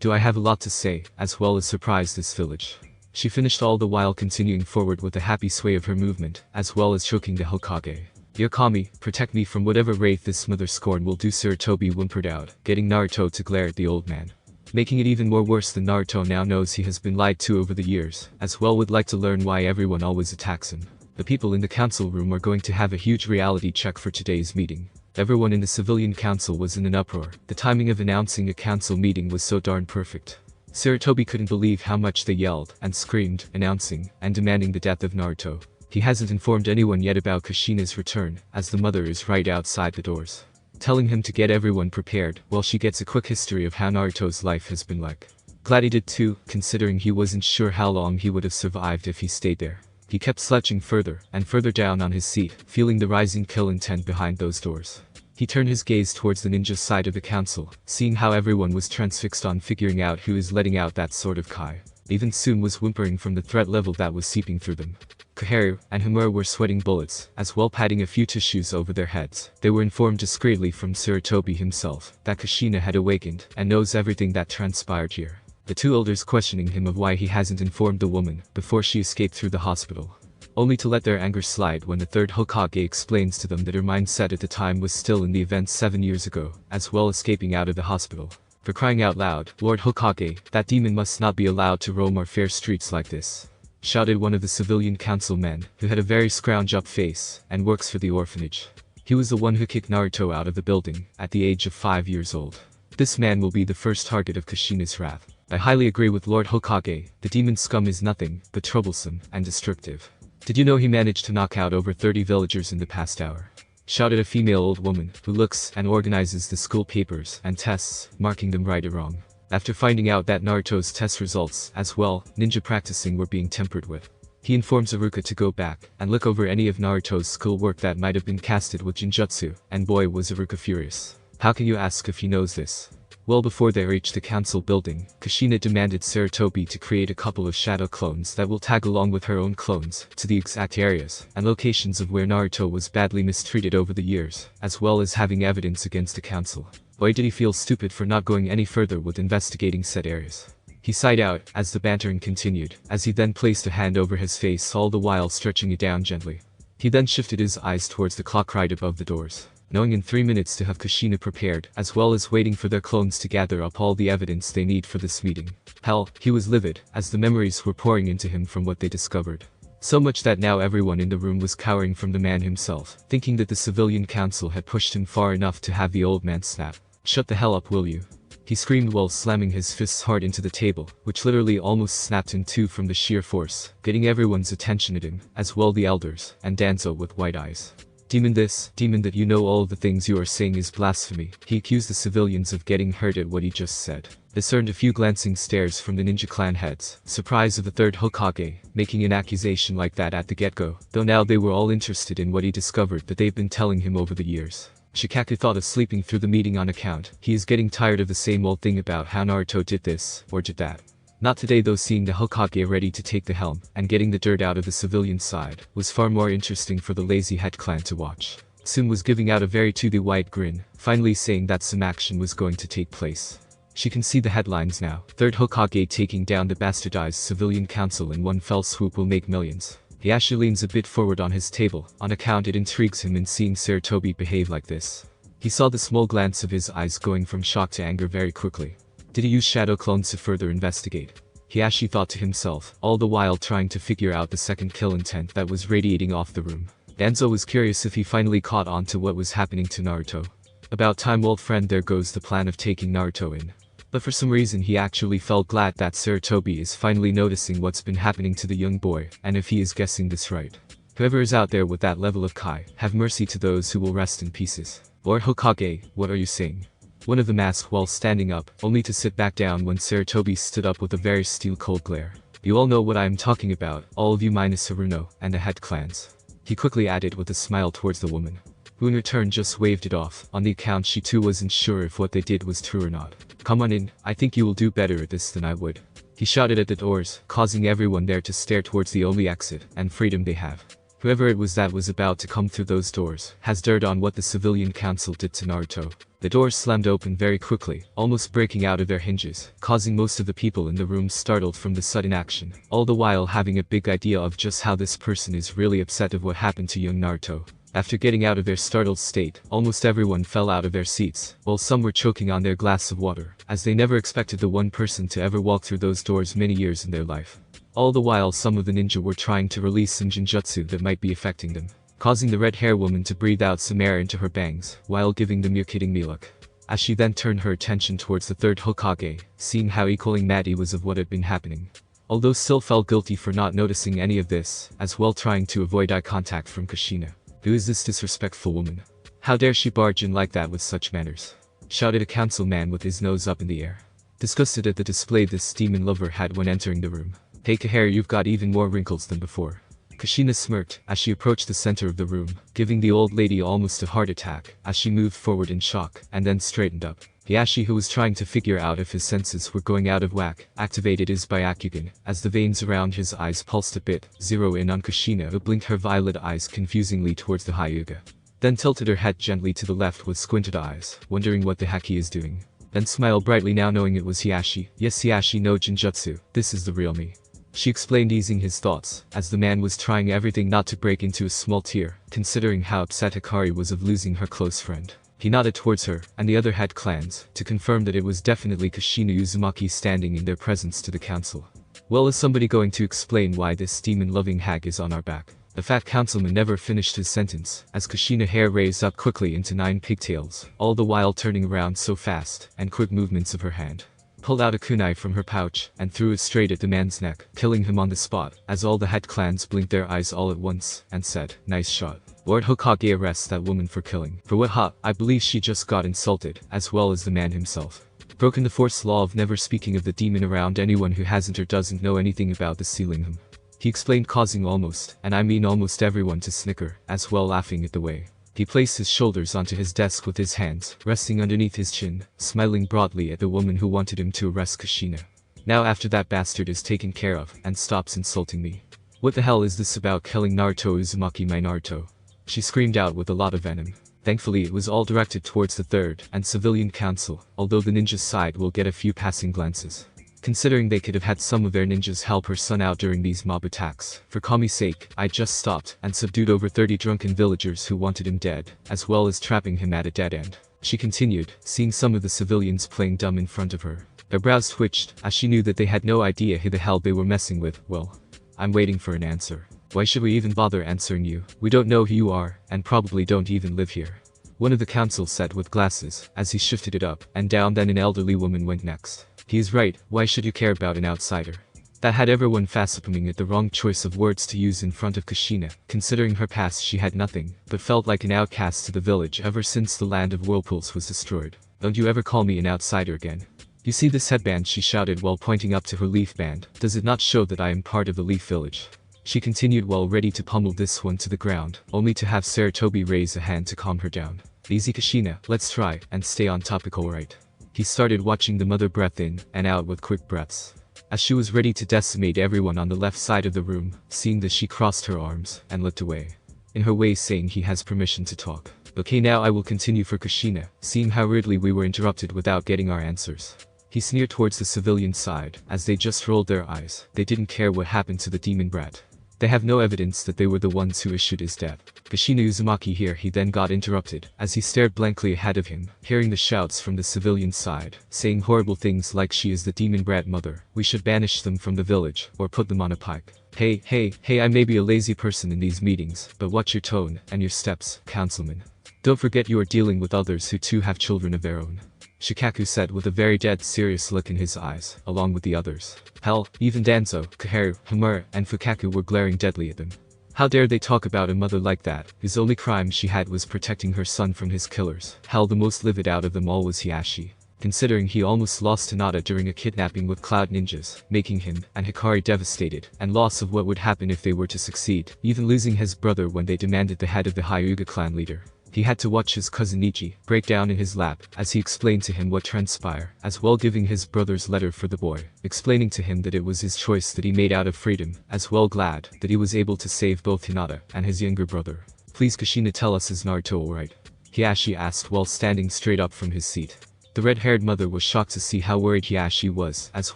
do I have a lot to say, as well as surprise this village. She finished, all the while continuing forward with a happy sway of her movement, as well as choking the Hokage. Dear Kami, protect me from whatever wraith this mother scorn will do, Sarutobi whimpered out, getting Naruto to glare at the old man. Making it even more worse than Naruto now knows he has been lied to over the years, as well would like to learn why everyone always attacks him. The people in the council room are going to have a huge reality check for today's meeting. Everyone in the civilian council was in an uproar. The timing of announcing a council meeting was so darn perfect. Sarutobi couldn't believe how much they yelled and screamed, announcing and demanding the death of Naruto. He hasn't informed anyone yet about Kushina's return, as the mother is right outside the doors, telling him to get everyone prepared while she gets a quick history of how Naruto's life has been like. Glad he did too, considering he wasn't sure how long he would have survived if he stayed there. He kept slouching further and further down on his seat, feeling the rising kill intent behind those doors. He turned his gaze towards the ninja side of the council, seeing how everyone was transfixed on figuring out who is letting out that sort of kai. Even Sum was whimpering from the threat level that was seeping through them. Koharu and Himura were sweating bullets, as well patting a few tissues over their heads. They were informed discreetly from Sarutobi himself that Kushina had awakened and knows everything that transpired here. The two elders questioning him of why he hasn't informed the woman before she escaped through the hospital, only to let their anger slide when the third Hokage explains to them that her mindset at the time was still in the events 7 years ago, as well escaping out of the hospital. For crying out loud, Lord Hokage, that demon must not be allowed to roam our fair streets like this, shouted one of the civilian council men, who had a very scrounge-up face and works for the orphanage. He was the one who kicked Naruto out of the building at the age of 5 years old. This man will be the first target of Kushina's wrath. I highly agree with Lord Hokage, the demon scum is nothing but troublesome and destructive. Did you know he managed to knock out over 30 villagers in the past hour? Shouted a female old woman, who looks and organizes the school papers and tests, marking them right or wrong. After finding out that Naruto's test results, as well, ninja practicing were being tempered with, he informs Iruka to go back and look over any of Naruto's schoolwork that might have been casted with Jinjutsu, and boy was Iruka furious. How can you ask if he knows this? Well, before they reached the council building, Kushina demanded Sarutobi to create a couple of shadow clones that will tag along with her own clones to the exact areas and locations of where Naruto was badly mistreated over the years, as well as having evidence against the council. Boy, did he feel stupid for not going any further with investigating said areas. He sighed out as the bantering continued, as he then placed a hand over his face, all the while stretching it down gently. He then shifted his eyes towards the clock right above the doors, knowing in 3 minutes to have Kushina prepared, as well as waiting for their clones to gather up all the evidence they need for this meeting. Hell, he was livid, as the memories were pouring into him from what they discovered. So much that now everyone in the room was cowering from the man himself, thinking that the civilian council had pushed him far enough to have the old man snap. "Shut the hell up, will you?" He screamed while slamming his fists hard into the table, which literally almost snapped in two from the sheer force, getting everyone's attention at him, as well the elders, and Danzo with white eyes. "Demon this, demon that, you know all of the things you are saying is blasphemy." He accused the civilians of getting hurt at what he just said. This earned a few glancing stares from the ninja clan heads, surprise of the third Hokage, making an accusation like that at the get-go, though now they were all interested in what he discovered that they've been telling him over the years. Shikaku thought of sleeping through the meeting on account. He is getting tired of the same old thing about how Naruto did this, or did that. Not today though. Seeing the Hokage ready to take the helm, and getting the dirt out of the civilian side, was far more interesting for the lazy head clan to watch. Sun was giving out a very toothy white grin, finally saying that some action was going to take place. She can see the headlines now. Third Hokage taking down the bastardized civilian council in one fell swoop will make millions. Hiashi leans a bit forward on his table, on account it intrigues him in seeing Sarutobi behave like this. He saw the small glance of his eyes going from shock to anger very quickly. Did he use shadow clones to further investigate? Hiashi thought to himself, all the while trying to figure out the second kill intent that was radiating off the room. Danzo was curious if he finally caught on to what was happening to Naruto. About time, old friend, there goes the plan of taking Naruto in. But for some reason he actually felt glad that Sarutobi is finally noticing what's been happening to the young boy, and if he is guessing this right. Whoever is out there with that level of Kai, have mercy to those who will rest in pieces. Lord Hokage, what are you saying? One of them asked while standing up, only to sit back down when Sarutobi stood up with a very steel-cold glare. You all know what I am talking about, all of you minus Haruno, and the head clans. He quickly added with a smile towards the woman, who in return just waved it off, on the account she too wasn't sure if what they did was true or not. Come on in, I think you will do better at this than I would. He shouted at the doors, causing everyone there to stare towards the only exit, and freedom they have. Whoever it was that was about to come through those doors, has dirt on what the civilian council did to Naruto. The doors slammed open very quickly, almost breaking out of their hinges, causing most of the people in the room startled from the sudden action, all the while having a big idea of just how this person is really upset of what happened to young Naruto. After getting out of their startled state, almost everyone fell out of their seats, while some were choking on their glass of water, as they never expected the one person to ever walk through those doors many years in their life. All the while some of the ninja were trying to release some genjutsu that might be affecting them, causing the red-haired woman to breathe out some air into her bangs, while giving them your kidding me look. As she then turned her attention towards the third Hokage, seeing how equally mad he was of what had been happening. Although still felt guilty for not noticing any of this, as well trying to avoid eye contact from Kushina. Who is this disrespectful woman? How dare she barge in like that with such manners? Shouted a councilman with his nose up in the air, disgusted at the display this demon lover had when entering the room. Take a hair, you've got even more wrinkles than before. Kushina smirked as she approached the center of the room, giving the old lady almost a heart attack as she moved forward in shock and then straightened up. Hiashi, who was trying to figure out if his senses were going out of whack, activated his Byakugan, as the veins around his eyes pulsed a bit, zero in on Kushina, who blinked her violet eyes confusingly towards the Hyuga. Then tilted her head gently to the left with squinted eyes, wondering what the heck he is doing. Then smiled brightly now knowing it was Hiashi. Yes, Hiashi no Genjutsu, this is the real me. She explained, easing his thoughts, as the man was trying everything not to break into a small tear, considering how upset Hikari was of losing her close friend. He nodded towards her, and the other head clans, to confirm that it was definitely Kushina Uzumaki standing in their presence to the council. Well, is somebody going to explain why this demon-loving hag is on our back? The fat councilman never finished his sentence, as Kushina hair raised up quickly into 9 pigtails, all the while turning around so fast, and quick movements of her hand. Pulled out a kunai from her pouch, and threw it straight at the man's neck, killing him on the spot, as all the head clans blinked their eyes all at once, and said, nice shot. Lord Hokage arrests that woman for killing. For what? Ha, I believe she just got insulted, as well as the man himself. Broken the force law of never speaking of the demon around anyone who hasn't or doesn't know anything about the sealing him. He explained, causing almost, and I mean almost everyone to snicker, as well laughing at the way. He placed his shoulders onto his desk with his hands resting underneath his chin, smiling broadly at the woman who wanted him to arrest Kushina. Now after that bastard is taken care of, and stops insulting me. What the hell is this about killing Naruto Uzumaki, my Naruto? She screamed out with a lot of venom. Thankfully it was all directed towards the third and civilian council, although the ninja's side will get a few passing glances. considering they could have had some of their ninjas help her son out during these mob attacks. For Kami's sake, I just stopped and subdued over 30 drunken villagers who wanted him dead, as well as trapping him at a dead end. She continued, seeing some of the civilians playing dumb in front of her. Their brows twitched, as she knew that they had no idea who the hell they were messing with. Well, I'm waiting for an answer. Why should we even bother answering you? We don't know who you are, and probably don't even live here. One of the council said with glasses, as he shifted it up and down. Then an elderly woman went next. He is right, why should you care about an outsider? That had everyone facepalming at the wrong choice of words to use in front of Kushina. Considering her past, she had nothing, but felt like an outcast to the village ever since the land of whirlpools was destroyed. Don't you ever call me an outsider again. You see this headband, she shouted while pointing up to her leaf band. Does it not show that I am part of the leaf village? She continued while ready to pummel this one to the ground, only to have Sarutobi raise a hand to calm her down. Easy Kushina, let's try and stay on topic, alright? He started watching the mother breath in and out with quick breaths. As she was ready to decimate everyone on the left side of the room, seeing this she crossed her arms and looked away. In her way saying he has permission to talk. Okay, now I will continue for Kushina, seeing how rudely we were interrupted without getting our answers. He sneered towards the civilian side, as they just rolled their eyes. They didn't care what happened to the demon brat. They have no evidence that they were the ones who issued his death. Kushina Uzumaki here. He then got interrupted, as he stared blankly ahead of him, hearing the shouts from the civilian side, saying horrible things like she is the demon brat mother. We should banish them from the village, or put them on a pike. Hey, I may be a lazy person in these meetings, but watch your tone and your steps, councilman. Don't forget you are dealing with others who too have children of their own. Shikaku said with a very dead serious look in his eyes, along with the others. Hell, even Danzo, Kaharu, Hamura, and Fukaku were glaring deadly at them. How dare they talk about a mother like that? His only crime she had was protecting her son from his killers. Hell, the most livid out of them all was Hiashi. Considering he almost lost Hinata during a kidnapping with Cloud Ninjas, making him and Hikari devastated, and loss of what would happen if they were to succeed, even losing his brother when they demanded the head of the Hyuga clan leader. He had to watch his cousin Ichi break down in his lap as he explained to him what transpired, as well giving his brother's letter for the boy, explaining to him that it was his choice that he made out of freedom, as well glad that he was able to save both Hinata and his younger brother. Please Kushina, tell us, is Naruto alright? Hiashi asked while standing straight up from his seat. The red-haired mother was shocked to see how worried Hiashi was as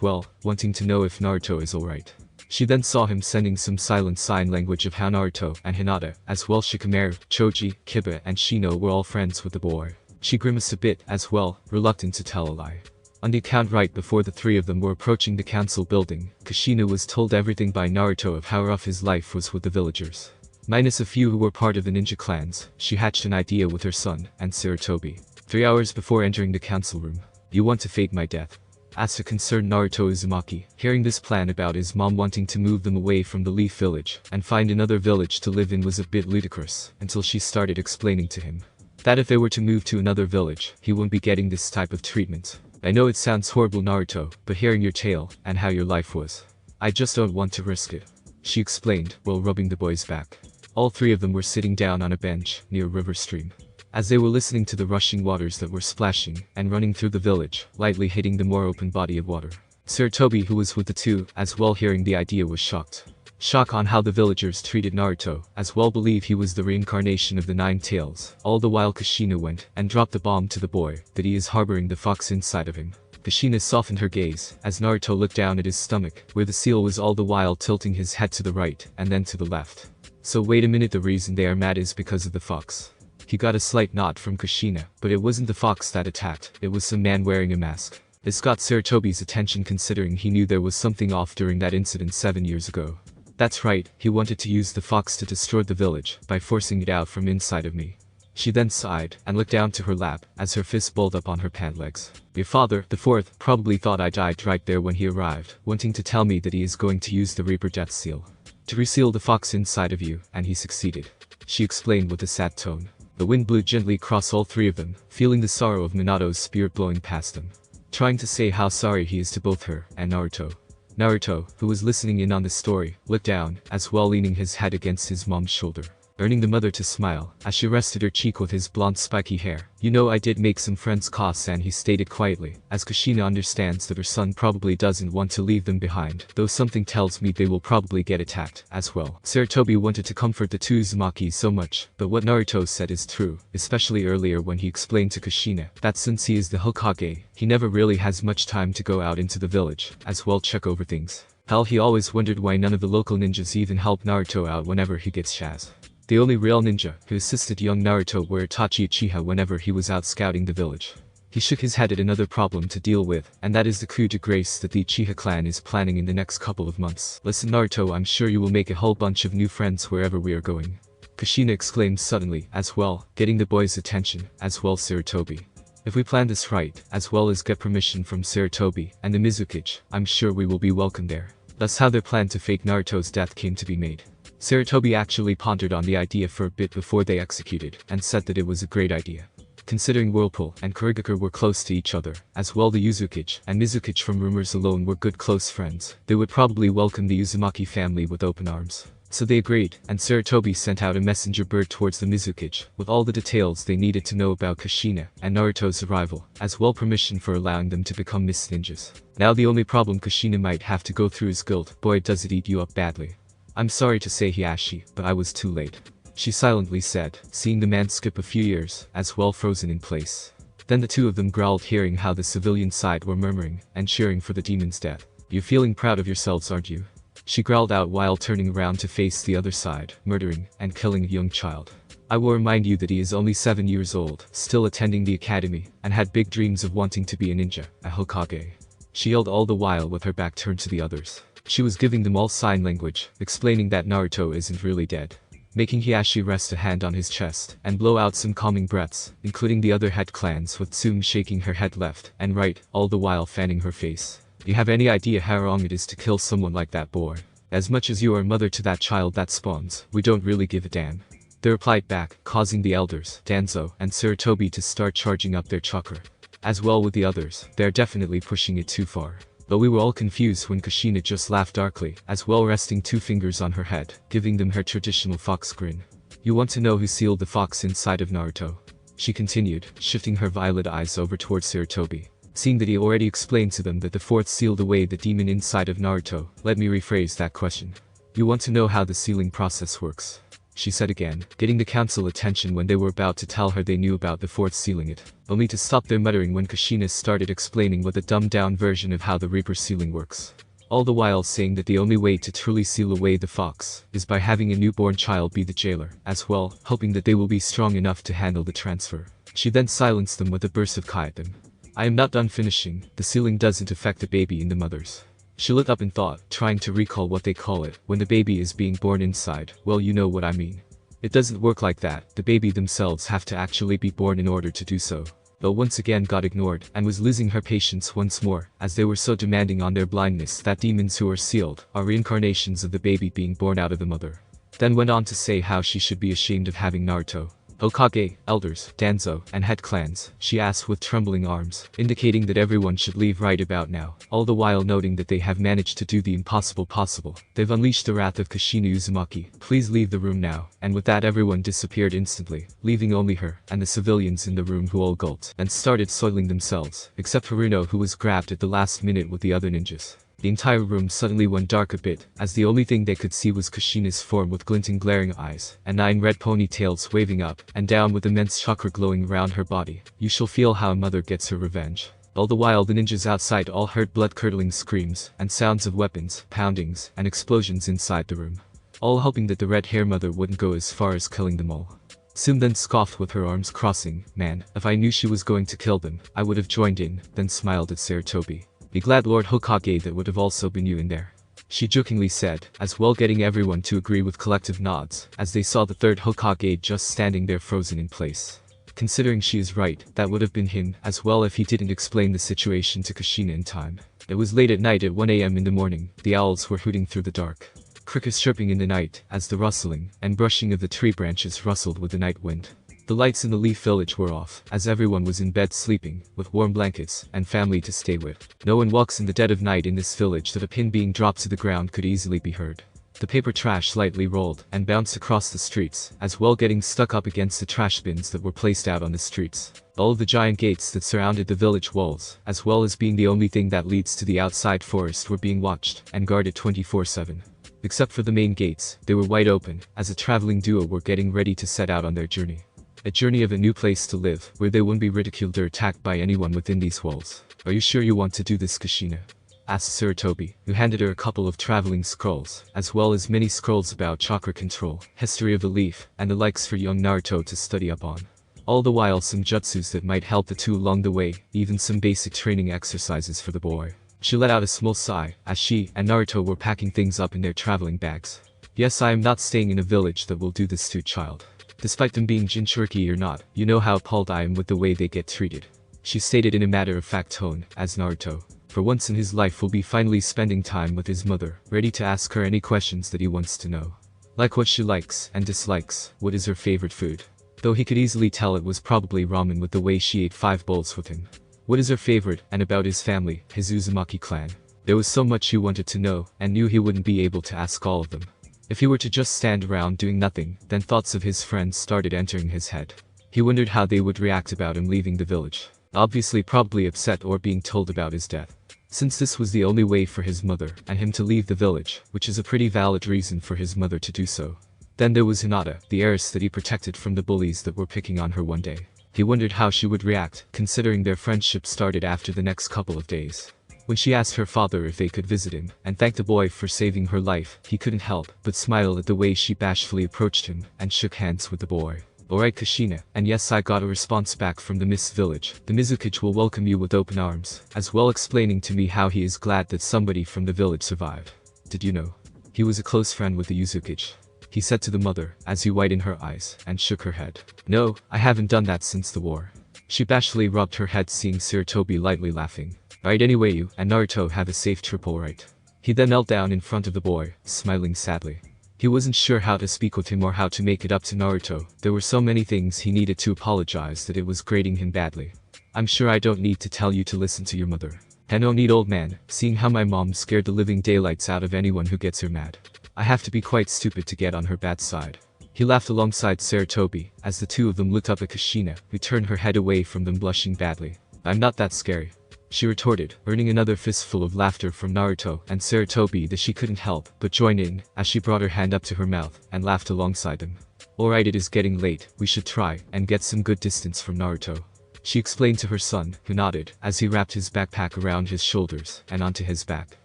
well, wanting to know if Naruto is alright. She then saw him sending some silent sign language of how Naruto and Hinata, as well Shikamaru, Choji, Kiba and Shino were all friends with the boy. She grimaced a bit as well, reluctant to tell a lie. On the account right before the three of them were approaching the council building, Kushina was told everything by Naruto of how rough his life was with the villagers. Minus a few who were part of the ninja clans, she hatched an idea with her son and Sarutobi. 3 hours before entering the council room. You want to fake my death? Asked a concerned Naruto Uzumaki, hearing this plan about his mom wanting to move them away from the Leaf Village and find another village to live in was a bit ludicrous, until she started explaining to him that if they were to move to another village, he wouldn't be getting this type of treatment. I know it sounds horrible, Naruto, but hearing your tale and how your life was, I just don't want to risk it, she explained while rubbing the boy's back. All three of them were sitting down on a bench near a river stream. As they were listening to the rushing waters that were splashing and running through the village, lightly hitting the more open body of water. Sarutobi, who was with the two, as well hearing the idea, was shocked. Shock on how the villagers treated Naruto, as well believe he was the reincarnation of the Nine Tails. All the while Kushina went and dropped the bomb to the boy, that he is harboring the fox inside of him. Kushina softened her gaze, as Naruto looked down at his stomach, where the seal was all the while tilting his head to the right, and then to the left. So wait a minute, the reason they are mad is because of the fox. He got a slight nod from Kushina, but it wasn't the fox that attacked, it was some man wearing a mask. This got Sarutobi's attention considering he knew there was something off during that incident 7 years ago. That's right, he wanted to use the fox to destroy the village, by forcing it out from inside of me. She then sighed, and looked down to her lap, as her fist balled up on her pant legs. Your father, the fourth, probably thought I died right there when he arrived, wanting to tell me that he is going to use the Reaper Death Seal to reseal the fox inside of you, and he succeeded. She explained with a sad tone. The wind blew gently across all three of them, feeling the sorrow of Minato's spirit blowing past them. Trying to say how sorry he is to both her and Naruto. Naruto, who was listening in on this story, looked down, as well leaning his head against his mom's shoulder. earning the mother to smile, as she rested her cheek with his blonde spiky hair. "You know, I did make some friends, Ka-san," he stated quietly, as Kushina understands that her son probably doesn't want to leave them behind, though something tells me they will probably get attacked as well. Sarutobi wanted to comfort the two Uzumaki so much, but what Naruto said is true, especially earlier when he explained to Kushina that since he is the Hokage, he never really has much time to go out into the village, as well check over things. Hell, he always wondered why none of the local ninjas even help Naruto out whenever he gets Shaz. The only real ninja who assisted young Naruto were Itachi Uchiha whenever he was out scouting the village. He shook his head at another problem to deal with, and that is the coup de grace that the Uchiha clan is planning in the next couple of months. "Listen, Naruto, I'm sure you will make a whole bunch of new friends wherever we are going," Kushina exclaimed suddenly, as well, getting the boy's attention, as well Sarutobi. "If we plan this right, as well as get permission from Sarutobi and the Mizukage, I'm sure we will be welcome there." That's how their plan to fake Naruto's death came to be made. Sarutobi actually pondered on the idea for a bit before they executed, and said that it was a great idea. Considering Whirlpool and Kurigakure were close to each other, as well the Uzukage and Mizukage from rumors alone were good close friends, they would probably welcome the Uzumaki family with open arms. So they agreed, and Sarutobi sent out a messenger bird towards the Mizukage, with all the details they needed to know about Kushina and Naruto's arrival, as well permission for allowing them to become Mist Ninjas. Now the only problem Kushina might have to go through is guilt. "Boy, does it eat you up badly. I'm sorry to say, Hiashi, but I was too late," she silently said, seeing the man skip a few years, as well frozen in place. Then the two of them growled, hearing how the civilian side were murmuring and cheering for the demon's death. "You're feeling proud of yourselves, aren't you?" she growled out while turning around to face the other side, murdering and killing a young child. "I will remind you that he is only 7 years old, still attending the academy, and had big dreams of wanting to be a ninja, a Hokage," she yelled, all the while with her back turned to the others. She was giving them all sign language, explaining that Naruto isn't really dead. Making Hiashi rest a hand on his chest and blow out some calming breaths, including the other head clans, with Tsum shaking her head left and right, all the while fanning her face. "You have any idea how wrong it is to kill someone like that, boy? As much as you are a mother to that child that spawns, we don't really give a damn," they replied back, causing the elders, Danzo and Sarutobi, to start charging up their chakra. As well with the others, they're definitely pushing it too far. But we were all confused when Kushina just laughed darkly, as well resting 2 fingers on her head, giving them her traditional fox grin. "You want to know who sealed the fox inside of Naruto?" she continued, shifting her violet eyes over towards Sarutobi. Seeing that he already explained to them that the fourth sealed away the demon inside of Naruto, let me rephrase that question. "You want to know how the sealing process works?" she said again, getting the council attention when they were about to tell her they knew about the fourth sealing it, only to stop their muttering when Kushina started explaining with a dumbed-down version of how the Reaper sealing works. All the while saying that the only way to truly seal away the fox is by having a newborn child be the jailer, as well, hoping that they will be strong enough to handle the transfer. She then silenced them with a burst of kai at them. "I am not done finishing. The sealing doesn't affect the baby in the mothers." She lit up in thought, trying to recall what they call it when the baby is being born inside. "Well, you know what I mean. It doesn't work like that. The baby themselves have to actually be born in order to do so." Though once again got ignored and was losing her patience once more, as they were so demanding on their blindness that demons who are sealed are reincarnations of the baby being born out of the mother. Then went on to say how she should be ashamed of having Naruto, Hokage, elders, Danzo, and head clans, she asked with trembling arms, indicating that everyone should leave right about now, all the while noting that they have managed to do the impossible possible. "They've unleashed the wrath of Kushina Uzumaki. Please leave the room now." And with that everyone disappeared instantly, leaving only her and the civilians in the room, who all gulped and started soiling themselves, except Haruno, who was grabbed at the last minute with the other ninjas. The entire room suddenly went dark a bit, as the only thing they could see was Kushina's form with glinting glaring eyes, and 9 red ponytails waving up and down with immense chakra glowing around her body. "You shall feel how a mother gets her revenge." All the while the ninjas outside all heard blood-curdling screams and sounds of weapons, poundings, and explosions inside the room, all hoping that the red-hair mother wouldn't go as far as killing them all. Tsum then scoffed with her arms crossing. "Man, if I knew she was going to kill them, I would have joined in," then smiled at Sarutobi. "Be glad, Lord Hokage, that would have also been you in there," she jokingly said, as well getting everyone to agree with collective nods, as they saw the third Hokage just standing there frozen in place. Considering she is right, that would have been him, as well, if he didn't explain the situation to Kushina in time. It was late at night. At 1 AM in the morning, the owls were hooting through the dark, crickets chirping in the night, as the rustling and brushing of the tree branches rustled with the night wind. The lights in the Leaf Village were off, as everyone was in bed sleeping, with warm blankets and family to stay with. No one walks in the dead of night in this village that a pin being dropped to the ground could easily be heard. The paper trash lightly rolled and bounced across the streets, as well getting stuck up against the trash bins that were placed out on the streets. All of the giant gates that surrounded the village walls, as well as being the only thing that leads to the outside forest, were being watched and guarded 24/7. Except for the main gates, they were wide open, as a traveling duo were getting ready to set out on their journey. A journey of a new place to live, where they wouldn't be ridiculed or attacked by anyone within these walls. "Are you sure you want to do this, Kushina?" asked Sarutobi, who handed her a couple of traveling scrolls, as well as many scrolls about chakra control, history of the leaf, and the likes for young Naruto to study up on. All the while some jutsus that might help the two along the way, even some basic training exercises for the boy. She let out a small sigh, as she and Naruto were packing things up in their traveling bags. "Yes, I am not staying in a village that will do this to child. Despite them being Jinchuriki or not, you know how appalled I am with the way they get treated," she stated in a matter-of-fact tone, as Naruto, for once in his life, will be finally spending time with his mother, ready to ask her any questions that he wants to know. Like what she likes and dislikes, what is her favorite food. Though he could easily tell it was probably ramen with the way she ate 5 bowls with him. What is her favorite, and about his family, his Uzumaki clan. There was so much he wanted to know, and knew he wouldn't be able to ask all of them. If he were to just stand around doing nothing, then thoughts of his friends started entering his head. He wondered how they would react about him leaving the village. Obviously probably upset or being told about his death. Since this was the only way for his mother and him to leave the village, which is a pretty valid reason for his mother to do so. Then there was Hinata, the heiress that he protected from the bullies that were picking on her one day. He wondered how she would react, considering their friendship started after the next couple of days. When she asked her father if they could visit him, and thanked the boy for saving her life, he couldn't help but smile at the way she bashfully approached him and shook hands with the boy. "Alright, Kushina, and yes, I got a response back from the Mist village. The Mizukage will welcome you with open arms," as well explaining to me how he is glad that somebody from the village survived. "Did you know? He was a close friend with the Uzukage," he said to the mother, as he widened her eyes and shook her head. "No, I haven't done that since the war." She bashfully rubbed her head, seeing Sarutobi lightly laughing. "Alright, anyway, you and Naruto have a safe trip, alright." He then knelt down in front of the boy, smiling sadly. He wasn't sure how to speak with him or how to make it up to Naruto. There were so many things he needed to apologize that it was grating him badly. "I'm sure I don't need to tell you to listen to your mother. I no need, old man, seeing how my mom scared the living daylights out of anyone who gets her mad. I have to be quite stupid to get on her bad side." He laughed alongside Sarutobi, as the two of them looked up at Kushina, who turned her head away from them, blushing badly. "I'm not that scary," she retorted, earning another fistful of laughter from Naruto and Sarutobi that she couldn't help but join in, as she brought her hand up to her mouth and laughed alongside them. "Alright, it is getting late, we should try and get some good distance from Naruto," she explained to her son, who nodded, as he wrapped his backpack around his shoulders and onto his back.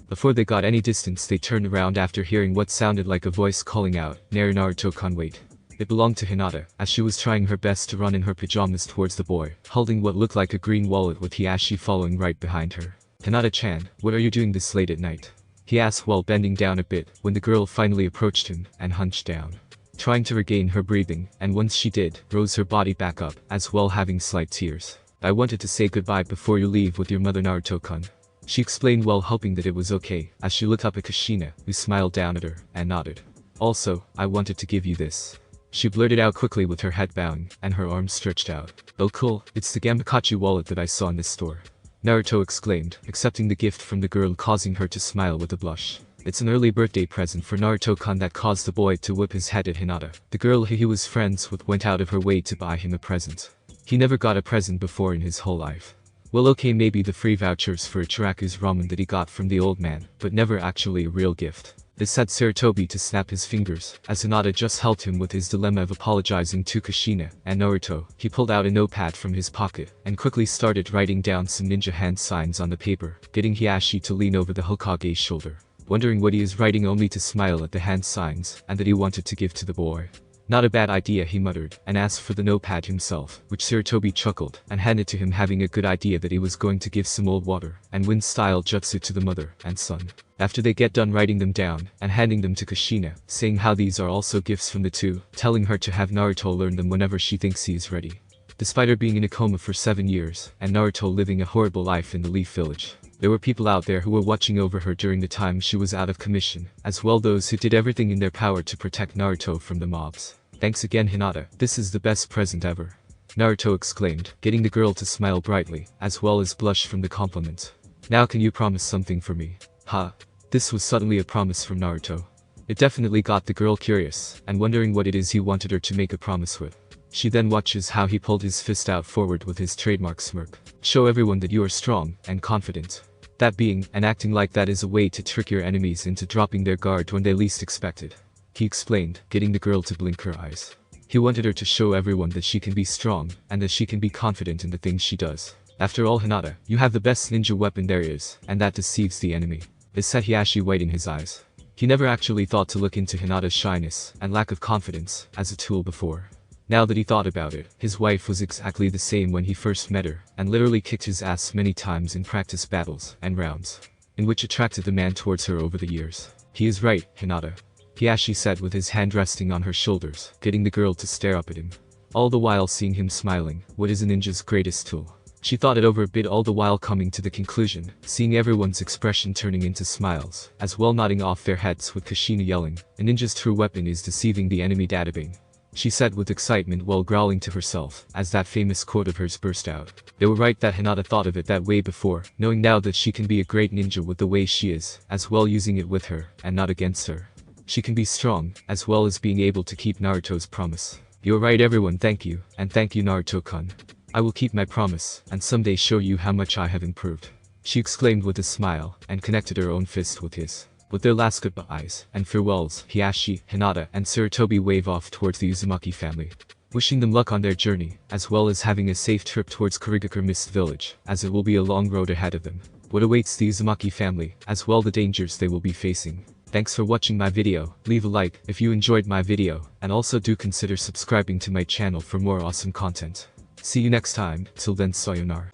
Before they got any distance, they turned around after hearing what sounded like a voice calling out, Naruto-kun, wait." It belonged to Hinata, as she was trying her best to run in her pajamas towards the boy, holding what looked like a green wallet with Hiashi following right behind her. "Hinata-chan, what are you doing this late at night?" he asked while bending down a bit, when the girl finally approached him and hunched down, trying to regain her breathing, and once she did, rose her body back up, as well having slight tears. "I wanted to say goodbye before you leave with your mother, Naruto-kun," she explained, while hoping that it was okay, as she looked up at Kushina, who smiled down at her and nodded. "Also, I wanted to give you this," she blurted out quickly with her head bowing and her arms stretched out. "Oh cool, it's the Gampakachi wallet that I saw in this store," Naruto exclaimed, accepting the gift from the girl, causing her to smile with a blush. It's an early birthday present for Naruto-kun that caused the boy to whip his head at Hinata. The girl who he was friends with went out of her way to buy him a present. He never got a present before in his whole life. Well, okay, maybe the free vouchers for Ichiraku's ramen that he got from the old man, but never actually a real gift. This had Sarutobi to snap his fingers, as Hinata just helped him with his dilemma of apologizing to Kushina and Naruto. He pulled out a notepad from his pocket and quickly started writing down some ninja hand signs on the paper, getting Hiashi to lean over the Hokage's shoulder, wondering what he is writing, only to smile at the hand signs and that he wanted to give to the boy. "Not a bad idea," he muttered, and asked for the notepad himself, which Sarutobi chuckled and handed to him, having a good idea that he was going to give some old water and wind-style jutsu to the mother and son. After they get done writing them down and handing them to Kushina, saying how these are also gifts from the two, telling her to have Naruto learn them whenever she thinks he is ready. Despite her being in a coma for 7 years, and Naruto living a horrible life in the Leaf Village, there were people out there who were watching over her during the time she was out of commission, as well those who did everything in their power to protect Naruto from the mobs. "Thanks again, Hinata, this is the best present ever," Naruto exclaimed, getting the girl to smile brightly, as well as blush from the compliment. "Now can you promise something for me?" "Ha?" This was suddenly a promise from Naruto. It definitely got the girl curious, and wondering what it is he wanted her to make a promise with. She then watches how he pulled his fist out forward with his trademark smirk. Show everyone that you are strong and confident. That being and acting like that is a way to trick your enemies into dropping their guard when they least expect it. He explained, getting the girl to blink her eyes. He wanted her to show everyone that she can be strong, and that she can be confident in the things she does. After all, Hinata, you have the best ninja weapon there is, and that deceives the enemy. Said Hiashi, wiping his eyes. He never actually thought to look into Hinata's shyness and lack of confidence as a tool before. Now that he thought about it, his wife was exactly the same when he first met her, and literally kicked his ass many times in practice battles and rounds, in which attracted the man towards her over the years. He is right, Hinata. Hiashi said with his hand resting on her shoulders, getting the girl to stare up at him. All the while seeing him smiling. What is a ninja's greatest tool? She thought it over a bit, all the while coming to the conclusion, seeing everyone's expression turning into smiles, as well nodding off their heads with Kushina yelling, a ninja's true weapon is deceiving the enemy databing. She said with excitement while growling to herself, as that famous quote of hers burst out. They were right that Hinata thought of it that way before, knowing now that she can be a great ninja with the way she is, as well using it with her, and not against her. She can be strong, as well as being able to keep Naruto's promise. You're right everyone, thank you, and thank you Naruto-kun. I will keep my promise, and someday show you how much I have improved. She exclaimed with a smile, and connected her own fist with his. With their last goodbyes and farewells, Hiashi, Hinata, and Sarutobi wave off towards the Uzumaki family, wishing them luck on their journey, as well as having a safe trip towards Kurigakure Mist Village, as it will be a long road ahead of them. What awaits the Uzumaki family, as well the dangers they will be facing. Thanks for watching my video, leave a like if you enjoyed my video, and also do consider subscribing to my channel for more awesome content. See you next time, till then sayonara.